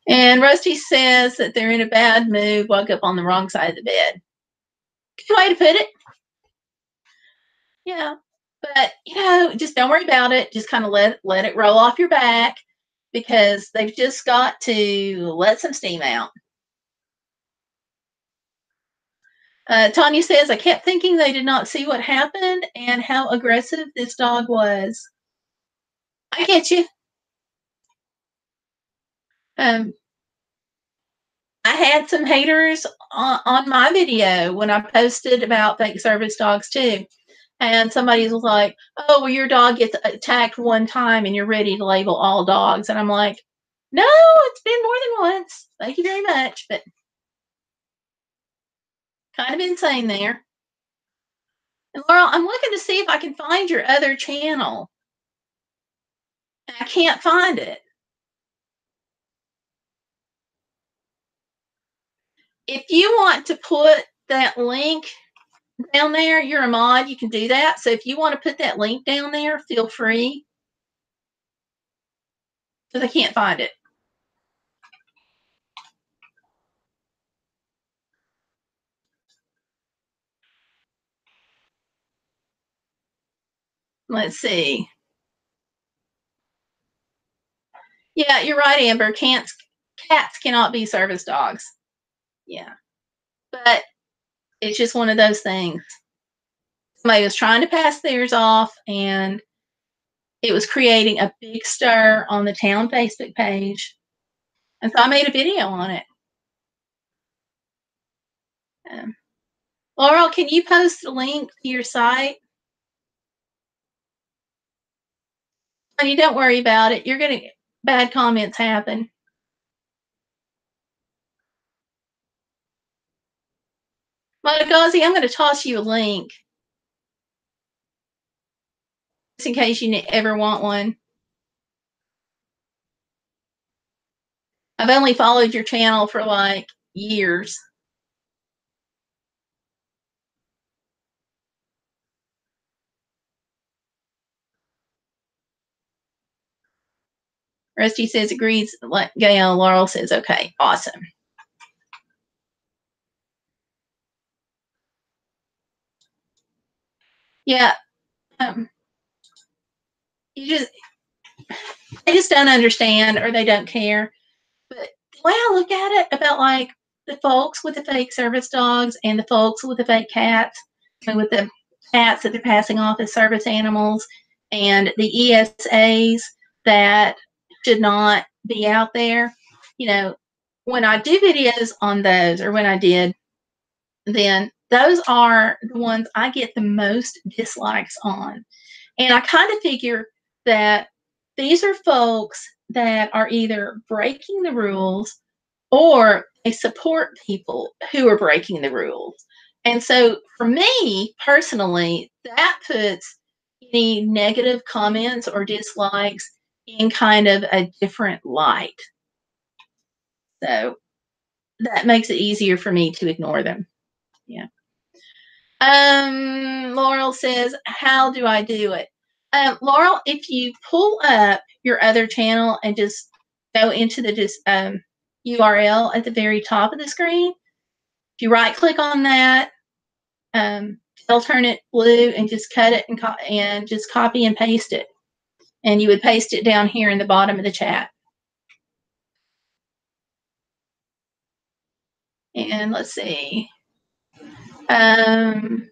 [SPEAKER 1] And Rusty says that they're in a bad mood, woke up on the wrong side of the bed. Good way to put it. Yeah. But, you know, just don't worry about it. Just kind of let it roll off your back because they've just got to let some steam out. Tanya says, I kept thinking they did not see what happened and how aggressive this dog was. I get you. I had some haters on my video when I posted about fake service dogs too. And somebody was like, oh, well, your dog gets attacked one time and you're ready to label all dogs. And I'm like, no, it's been more than once. Thank you very much. But kind of insane there. And Laurel, I'm looking to see if I can find your other channel. I can't find it. If you want to put that link down there, you're a mod, you can do that. So if you want to put that link down there, feel free. Because I can't find it. Let's see. Yeah, you're right, Amber. Cats cannot be service dogs. Yeah. But it's just one of those things. Somebody was trying to pass theirs off, and it was creating a big stir on the town Facebook page. And so I made a video on it. Laurel, can you post the link to your site? Honey, don't worry about it. You're going to bad comments happen. Montagazi, I'm going to toss you a link just in case you ever want one. I've only followed your channel for like years. Rusty says agrees. Like Gayle, Laurel says okay. Awesome. Yeah. They just don't understand or they don't care. But the way I look at it about like the folks with the fake service dogs and the folks with the fake cats, and with the cats that they're passing off as service animals, and the ESAs that should not be out there, you know, when I do videos on those, or when I did, then those are the ones I get the most dislikes on. And I kind of figure that these are folks that are either breaking the rules or they support people who are breaking the rules. And so for me personally, that puts any negative comments or dislikes in kind of a different light. So that makes it easier for me to ignore them. Yeah. Laurel says, how do I do it? Laurel, if you pull up your other channel and just go into the URL at the very top of the screen, if you right click on that, it'll turn it blue and just cut it and just copy and paste it. And you would paste it down here in the bottom of the chat. And let's see. Tony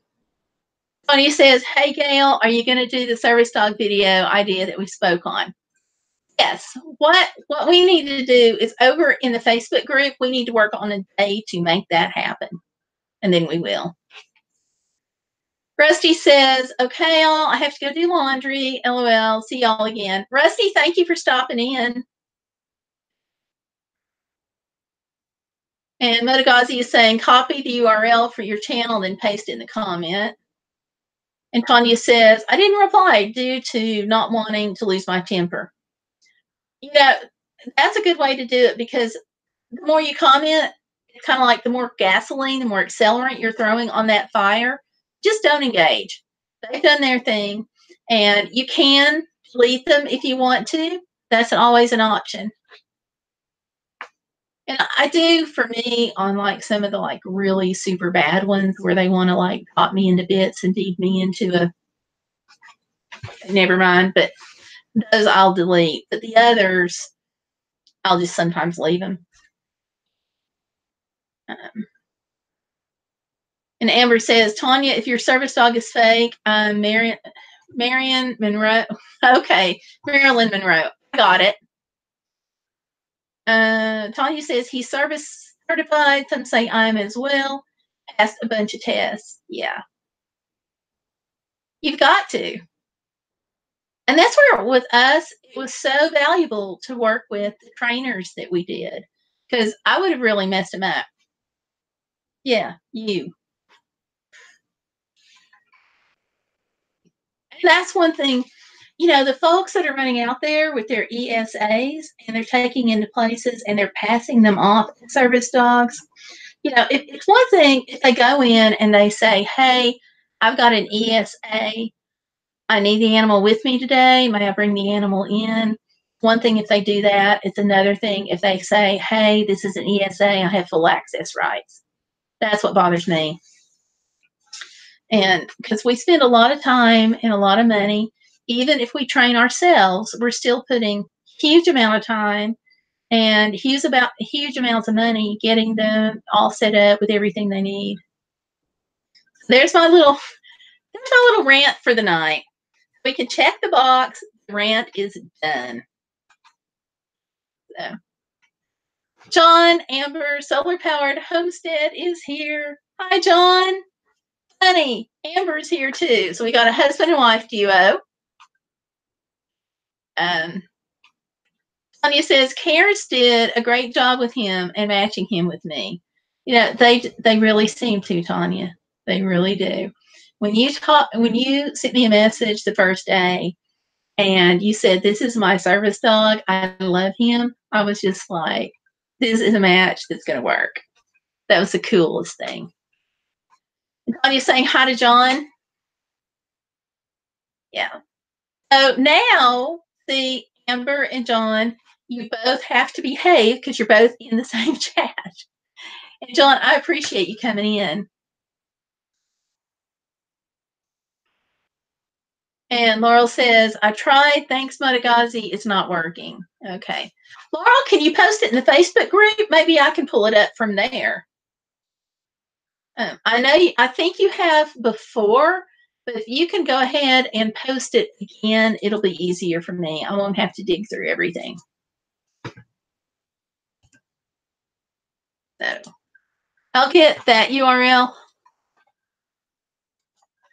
[SPEAKER 1] says, hey, Gayle, are you going to do the service dog video idea that we spoke on? Yes. What we need to do is over in the Facebook group, we need to work on a day to make that happen. And then we will. Rusty says, okay, all, I have to go do laundry. LOL. See y'all again. Rusty, thank you for stopping in. And Motogazi is saying, copy the URL for your channel, then paste it in the comment. And Tanya says, I didn't reply due to not wanting to lose my temper. You know, that's a good way to do it because the more you comment, it's kind of like the more gasoline, the more accelerant you're throwing on that fire. Just don't engage. They've done their thing. And you can delete them if you want to. That's always an option. And I do, for me, on like some of the like really super bad ones where they want to like pop me into bits and feed me into a, never mind, but those I'll delete. But the others, I'll just sometimes leave them. And Amber says, Tanya, if your service dog is fake, Marion Monroe. Okay, Marilyn Monroe. Got it. Tanya says he's service certified. Some say I'm as well. Passed a bunch of tests. Yeah. You've got to. And that's where, with us, it was so valuable to work with the trainers that we did because I would have really messed them up. Yeah, you. And that's one thing, you know, the folks that are running out there with their ESAs and they're taking into places and they're passing them off to service dogs. You know, it's one thing if they go in and they say, hey, I've got an ESA. I need the animal with me today. May I bring the animal in? One thing if they do that. It's another thing if they say, hey, this is an ESA. I have full access rights. That's what bothers me. And because we spend a lot of time and a lot of money, even if we train ourselves, we're still putting huge amount of time and huge amounts of money getting them all set up with everything they need. There's my little rant for the night. We can check the box. The rant is done. So, John Amber Solar Powered Homestead is here. Hi, John. Honey, Amber's here too. So we got a husband and wife duo. Tanya says Cares did a great job with him and matching him with me. You know, they really seem to, Tanya. They really do. When you sent me a message the first day and you said, this is my service dog, I love him, I was just like, this is a match that's going to work. That was the coolest thing. And Tanya's saying hi to John. Yeah. So now, see, Amber and John, you both have to behave because you're both in the same chat. And John, I appreciate you coming in. And Laurel says, I tried. Thanks, Motogazi. It's not working. Okay. Laurel, can you post it in the Facebook group? Maybe I can pull it up from there. I think you have before, but if you can go ahead and post it again, it'll be easier for me. I won't have to dig through everything. So I'll get that URL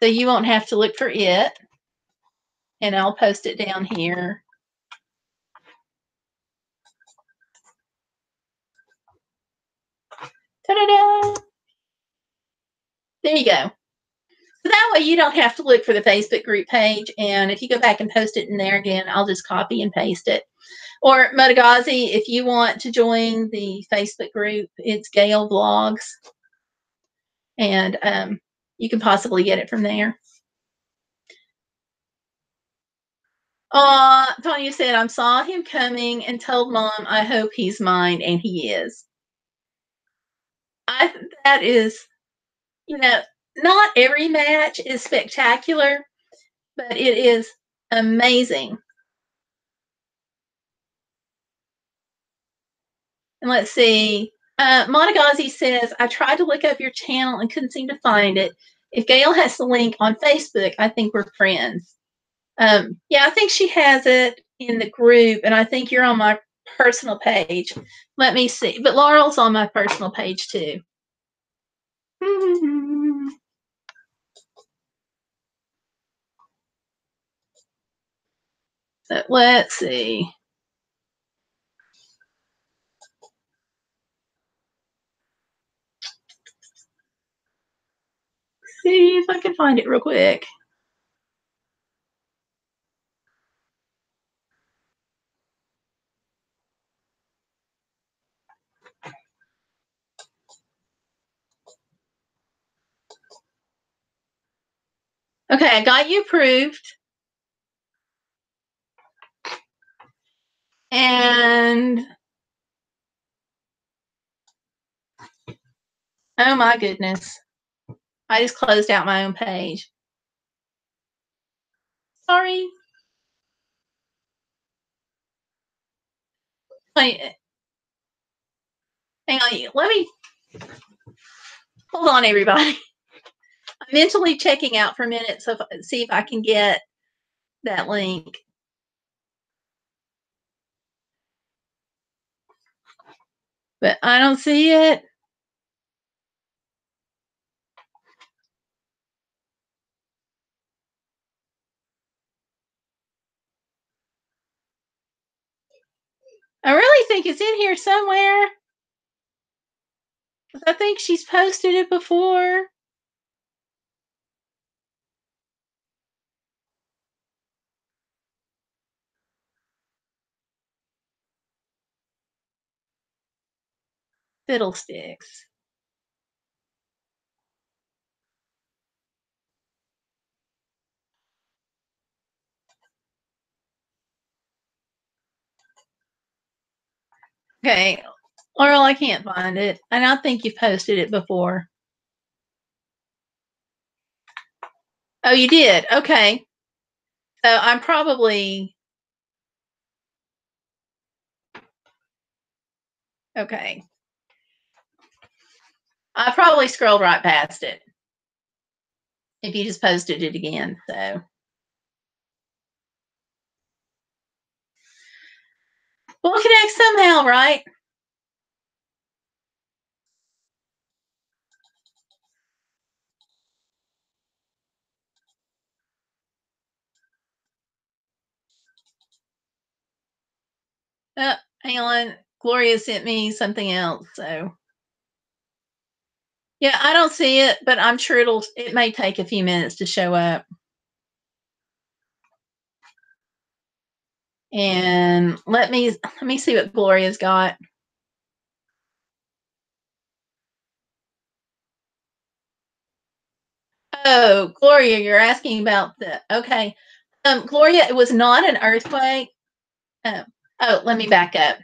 [SPEAKER 1] so you won't have to look for it. And I'll post it down here. Ta-da-da! There you go. So that way you don't have to look for the Facebook group page. And if you go back and post it in there again, I'll just copy and paste it. Or Modagazi, if you want to join the Facebook group, it's Gayle Vlogs. And you can possibly get it from there. Tanya said, I saw him coming and told Mom, I hope he's mine, and he is. That is, not every match is spectacular, but it is amazing. And let's see. Montagazi says, I tried to look up your channel and couldn't seem to find it. If Gayle has the link on Facebook, I think we're friends. Yeah, I think she has it in the group, and I think you're on my personal page. Let me see. But Laurel's on my personal page too. So let's see. See if I can find it real quick. Okay, I got you approved. And oh my goodness. I just closed out my own page. Sorry. Hang on. Let me hold on, everybody. I'm mentally checking out for a minute, so see if I can get that link. But I don't see it. I really think it's in here somewhere. I think she's posted it before. Fiddlesticks. Okay. Laurel, I can't find it. And I think you've posted it before. Oh, you did? Okay. So I'm probably... Okay. I probably scrolled right past it. If you just posted it again. So we'll connect somehow, right? Hang on. Gloria sent me something else. So yeah, I don't see it, but I'm sure it may take a few minutes to show up. And let me see what Gloria's got. Oh, Gloria, you're asking about okay. Gloria, it was not an earthquake. Oh, let me back up.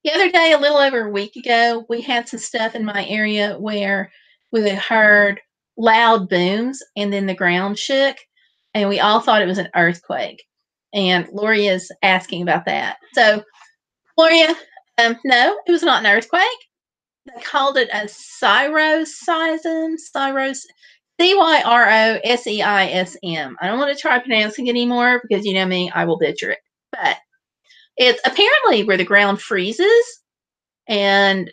[SPEAKER 1] The other day, a little over a week ago, we had some stuff in my area where we heard loud booms and then the ground shook, and we all thought it was an earthquake. And Gloria's asking about that. So, Gloria, no, it was not an earthquake. They called it a cyroseism, Cyrosseism. I don't want to try pronouncing it anymore because you know me, I will butcher it. But it's apparently where the ground freezes and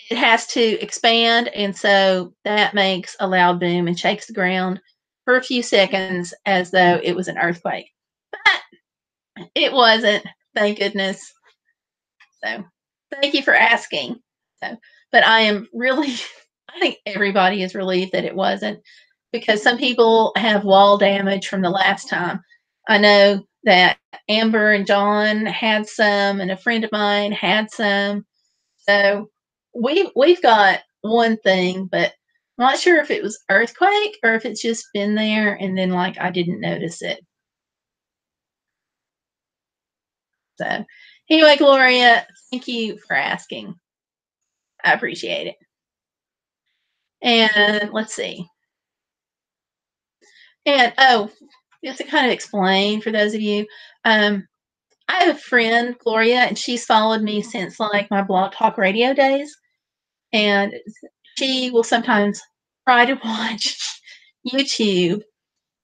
[SPEAKER 1] it has to expand, and so that makes a loud boom and shakes the ground for a few seconds as though it was an earthquake. But it wasn't, thank goodness. So thank you for asking. So But I am really, I think everybody is relieved that it wasn't, because some people have wall damage from the last time. I know that Amber and John had some, and a friend of mine had some. So we've got one thing, but I'm not sure if it was earthquake or if it's just been there and then like I didn't notice it. So anyway, Gloria, thank you for asking. I appreciate it. And let's see. And oh, just to kind of explain for those of you, I have a friend, Gloria, and she's followed me since like my Blog Talk Radio days. And she will sometimes try to watch YouTube.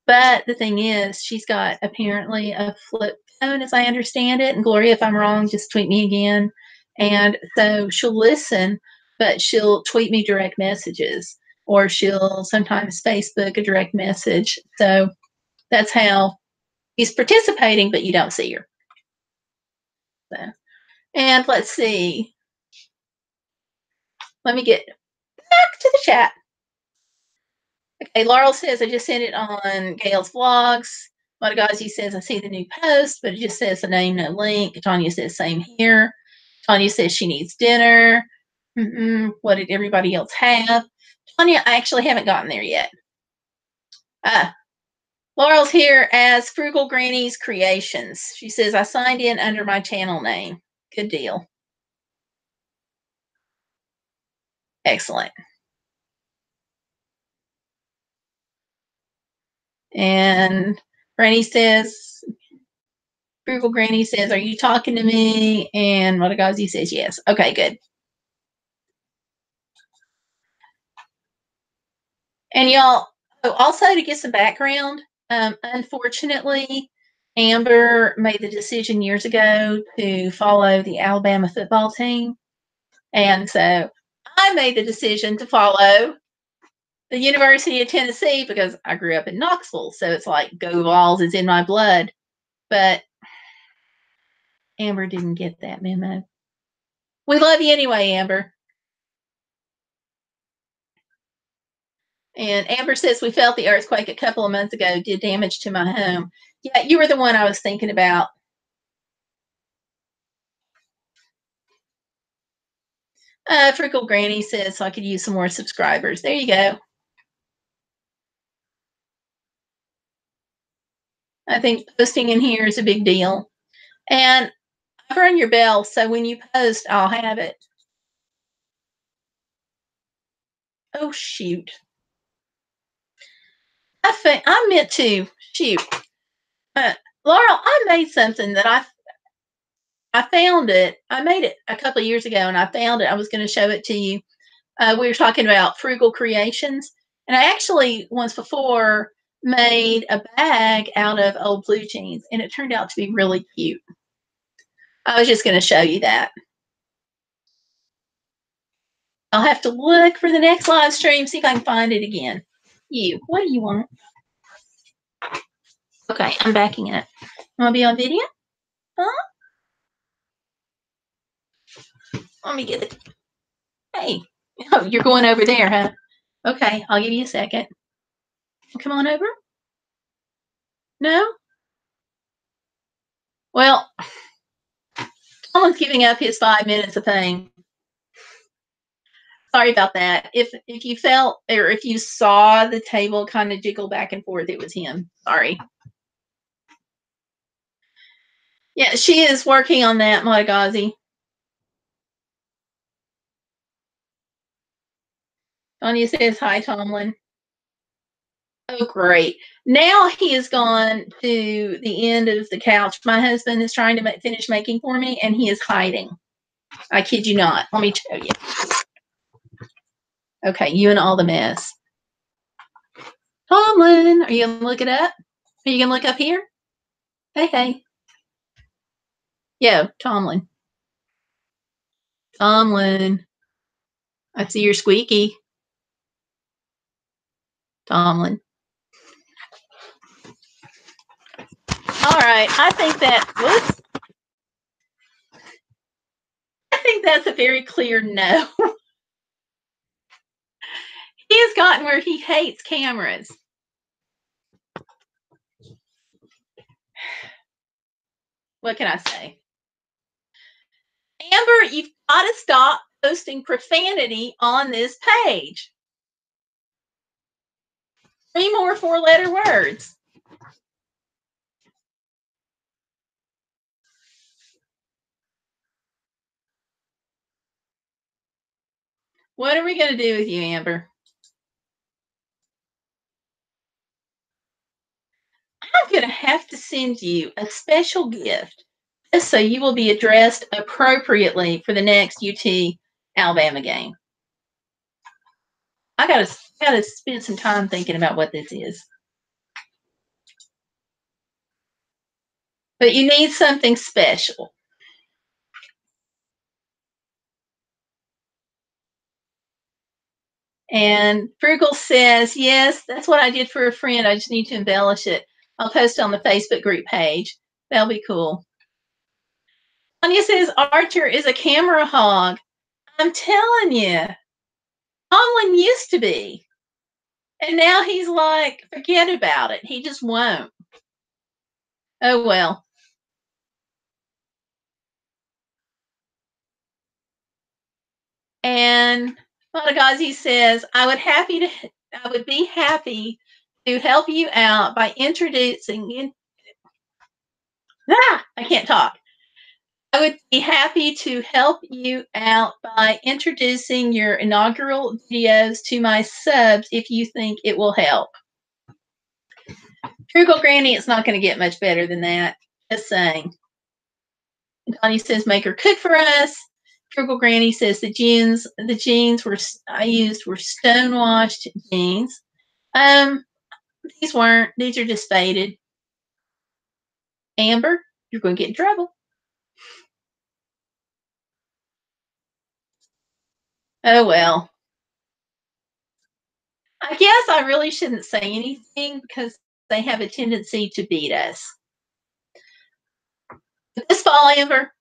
[SPEAKER 1] But the thing is, she's got apparently a flip phone, as I understand it. And Gloria, if I'm wrong, just tweet me again. And so she'll listen, but she'll tweet me direct messages, or she'll sometimes Facebook a direct message. So that's how he's participating, but you don't see her. So, and let's see. Let me get back to the chat. Okay, Laurel says, I just sent it on Gayle's vlogs. Bodacious says, I see the new post, but it just says the name, no link. Tanya says, same here. Tanya says she needs dinner. What did everybody else have? Tanya, I actually haven't gotten there yet. Laurel's here as Frugal Granny's Creations. She says, I signed in under my channel name. Good deal. Excellent. And Granny says, Frugal Granny says, are you talking to me? And Bodacious says, yes. Okay, good. And y'all, also to get some background, unfortunately, Amber made the decision years ago to follow the Alabama football team. And so I made the decision to follow the University of Tennessee because I grew up in Knoxville. So it's like go Vols is in my blood. But Amber didn't get that memo. We love you anyway, Amber. And Amber says, we felt the earthquake a couple of months ago did damage to my home. Yeah, you were the one I was thinking about. Frickle Granny says, so I could use some more subscribers. There you go. I think posting in here is a big deal. And I've rung your bell, so when you post, I'll have it. Oh, shoot. I meant to. Shoot. Laurel, I made something that I found it. I made it a couple of years ago, and I found it. I was going to show it to you. We were talking about frugal creations, and I actually once before made a bag out of old blue jeans, and it turned out to be really cute. I was just going to show you that. I'll have to look for the next live stream, see if I can find it again. What do you want? Okay, I'm backing it. Want to be on video? Huh? Let me get it. Hey, oh, you're going over there, huh? Okay, I'll give you a second. Come on over. No? Well, someone's giving up his 5 minutes of fame. Sorry about that. If you felt or if you saw the table kind of jiggle back and forth, it was him. Sorry. Yeah, she is working on that, Bodacious. Tanya says hi, Tomlin. Oh, great. Now he has gone to the end of the couch. My husband is trying to finish making for me, and he is hiding. I kid you not. Let me show you. Okay, you and all the mess. Tomlin, are you going to look it up? Are you going to look up here? Hey, hey. Yo, Tomlin. Tomlin. I see your squeaky. Tomlin. All right. I think that's a very clear no. where he hates cameras. What can I say? Amber, you've got to stop posting profanity on this page. 3 more 4-letter words. What are we going to do with you, Amber? I'm going to have to send you a special gift just so you will be addressed appropriately for the next UT Alabama game. I gotta spend some time thinking about what this is. But you need something special. And Frugal says, yes, that's what I did for a friend. I just need to embellish it. I'll post it on the Facebook group page. That'll be cool. Tanya says, Archer is a camera hog. I'm telling you, Tomlin used to be. And now he's like, forget about it. He just won't. Oh, well. And Madagazi says, I would be happy to help you out by introducing you. I can't talk. I would be happy to help you out by introducing your inaugural videos to my subs if you think it will help. Frugal Granny, it's not going to get much better than that. Just saying. Donnie says, make her cook for us. Frugal Granny says the jeans I used were stonewashed jeans. These weren't. These are just faded. Amber, you're going to get in trouble. Oh, well. I guess I really shouldn't say anything because they have a tendency to beat us. But this fall, Amber,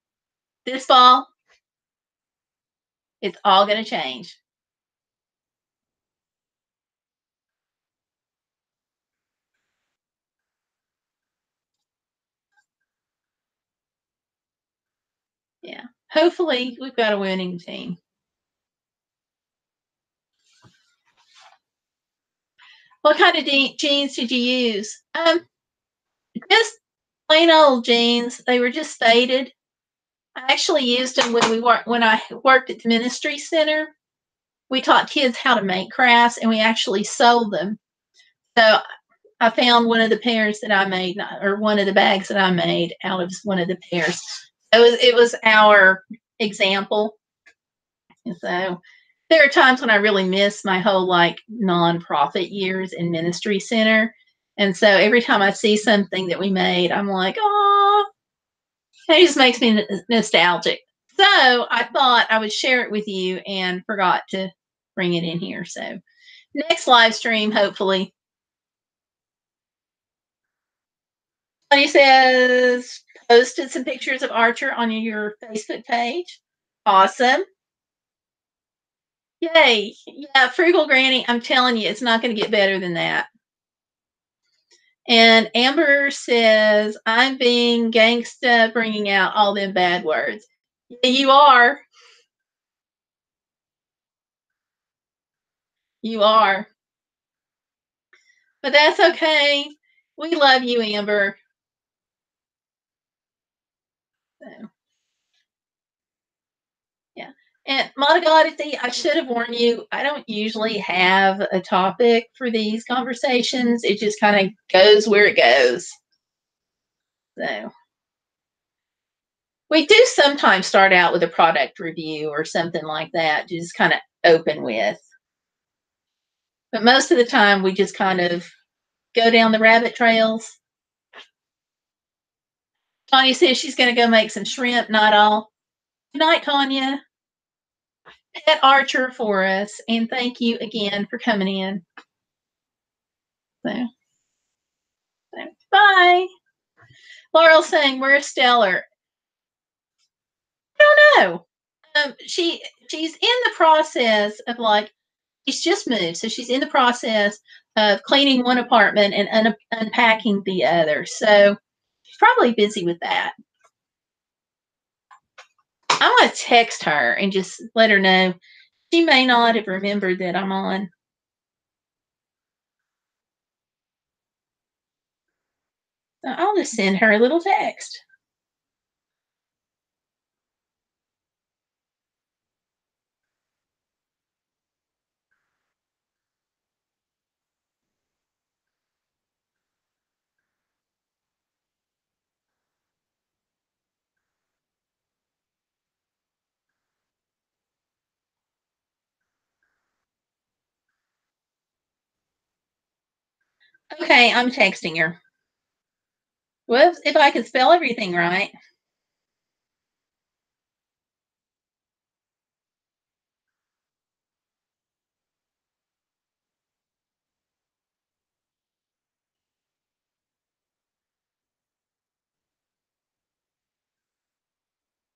[SPEAKER 1] this fall, it's all going to change. Yeah. Hopefully, we've got a winning team. What kind of jeans did you use? Just plain old jeans. They were just faded. I actually used them when I worked at the ministry center. We taught kids how to make crafts, and we actually sold them. So I found one of the pairs that I made, or one of the bags that I made out of one of the pairs. It was our example. And so there are times when I really miss my whole nonprofit years in ministry center. And so every time I see something that we made, I'm like, oh, it just makes me nostalgic. So I thought I would share it with you and forgot to bring it in here. So next live stream, hopefully. He says, posted some pictures of Archer on your Facebook page. Awesome. Yay. Yeah, Frugal Granny, I'm telling you, it's not going to get better than that. And Amber says, I'm being gangsta, bringing out all them bad words. Yeah, you are. You are. But that's okay. We love you, Amber. So, yeah. And Montagati, I should have warned you, I don't usually have a topic for these conversations. It just kind of goes where it goes. So we do sometimes start out with a product review or something like that, just kind of open with. But most of the time, we just kind of go down the rabbit trails. Tanya says she's going to go make some shrimp, not all. Good night, Tanya. Pet Archer for us, and thank you again for coming in. So bye. Laurel's saying, where's Stellar? I don't know. She's in the process of she's just moved, so she's in the process of cleaning one apartment and unpacking the other. So she's probably busy with that. I want to text her and just let her know. She may not have remembered that I'm on. So I'll just send her a little text. Okay, I'm texting her. Whoops, if I could spell everything right.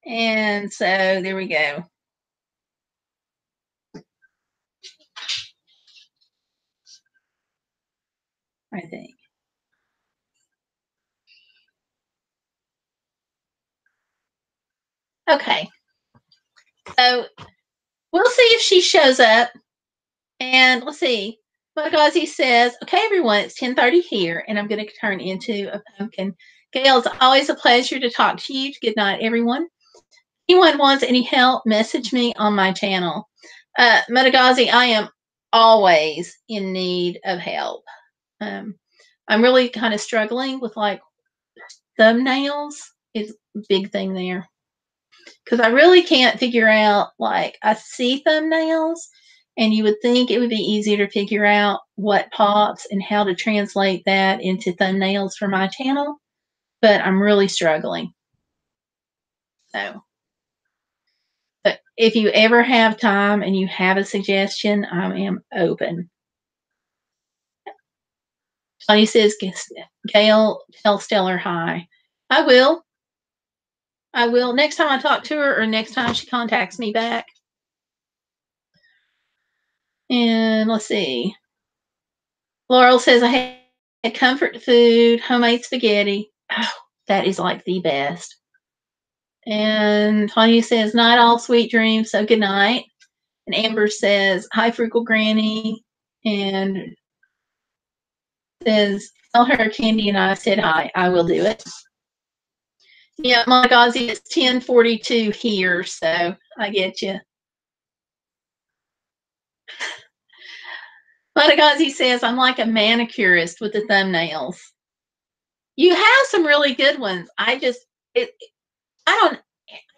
[SPEAKER 1] And so there we go. I think. Okay. So we'll see if she shows up. And let's see. Bodacious says, okay, everyone, it's 10:30 here, and I'm going to turn into a pumpkin. Gayle, it's always a pleasure to talk to you. Good night, everyone. Anyone wants any help, message me on my channel. Bodacious, I am always in need of help. I'm really kind of struggling with like thumbnails is a big thing there. Because I really can't figure out, like, I see thumbnails, and you would think it would be easier to figure out what pops and how to translate that into thumbnails for my channel, but I'm really struggling. So, but if you ever have time and you have a suggestion, I am open. Tony says, Gayle, tell Stellar hi. I will. I will. Next time I talk to her or next time she contacts me back. And let's see. Laurel says, I had comfort food, homemade spaghetti. Oh, that is like the best. And Tanya says, not all sweet dreams, so good night. And Amber says, hi, Frugal Granny. And says, tell her Candy and I said hi. I will do it. Yeah, Montagazi, it's 10:42 here, so I get you. Montagazi says, I'm like a manicurist with the thumbnails. You have some really good ones. I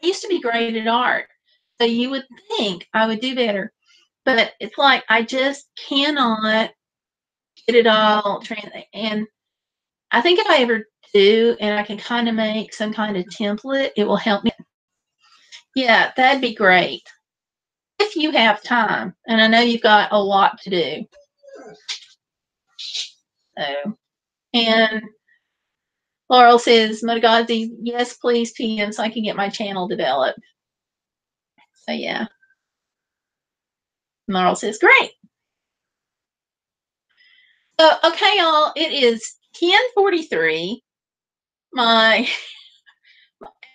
[SPEAKER 1] used to be great at art. So you would think I would do better. But it's like I just cannot get it all and I think if I ever do and I can kind of make some kind of template, it will help me. Yeah, that'd be great. If you have time. And I know you've got a lot to do. So and Laurel says, Motogazi, yes, please PM so I can get my channel developed. So yeah. Laurel says, great. So okay, y'all, it is 10:43.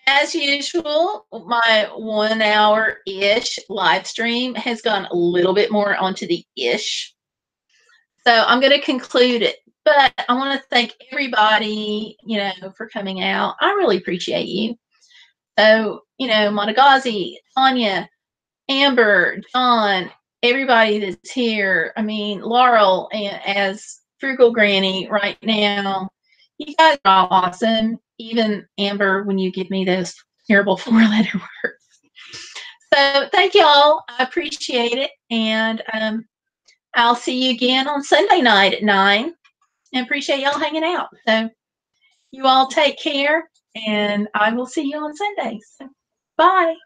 [SPEAKER 1] As usual, my 1 hour-ish live stream has gone a little bit more onto the ish. So I'm going to conclude it. But I want to thank everybody, for coming out. I really appreciate you. So, Montagazi, Tanya, Amber, John, everybody that's here. I mean, Laurel and as Frugal Granny right now. You guys are all awesome. Even Amber, when you give me those terrible 4-letter words. So thank y'all. I appreciate it. And I'll see you again on Sunday night at 9. And appreciate y'all hanging out. So you all take care. And I will see you on Sunday. So, bye.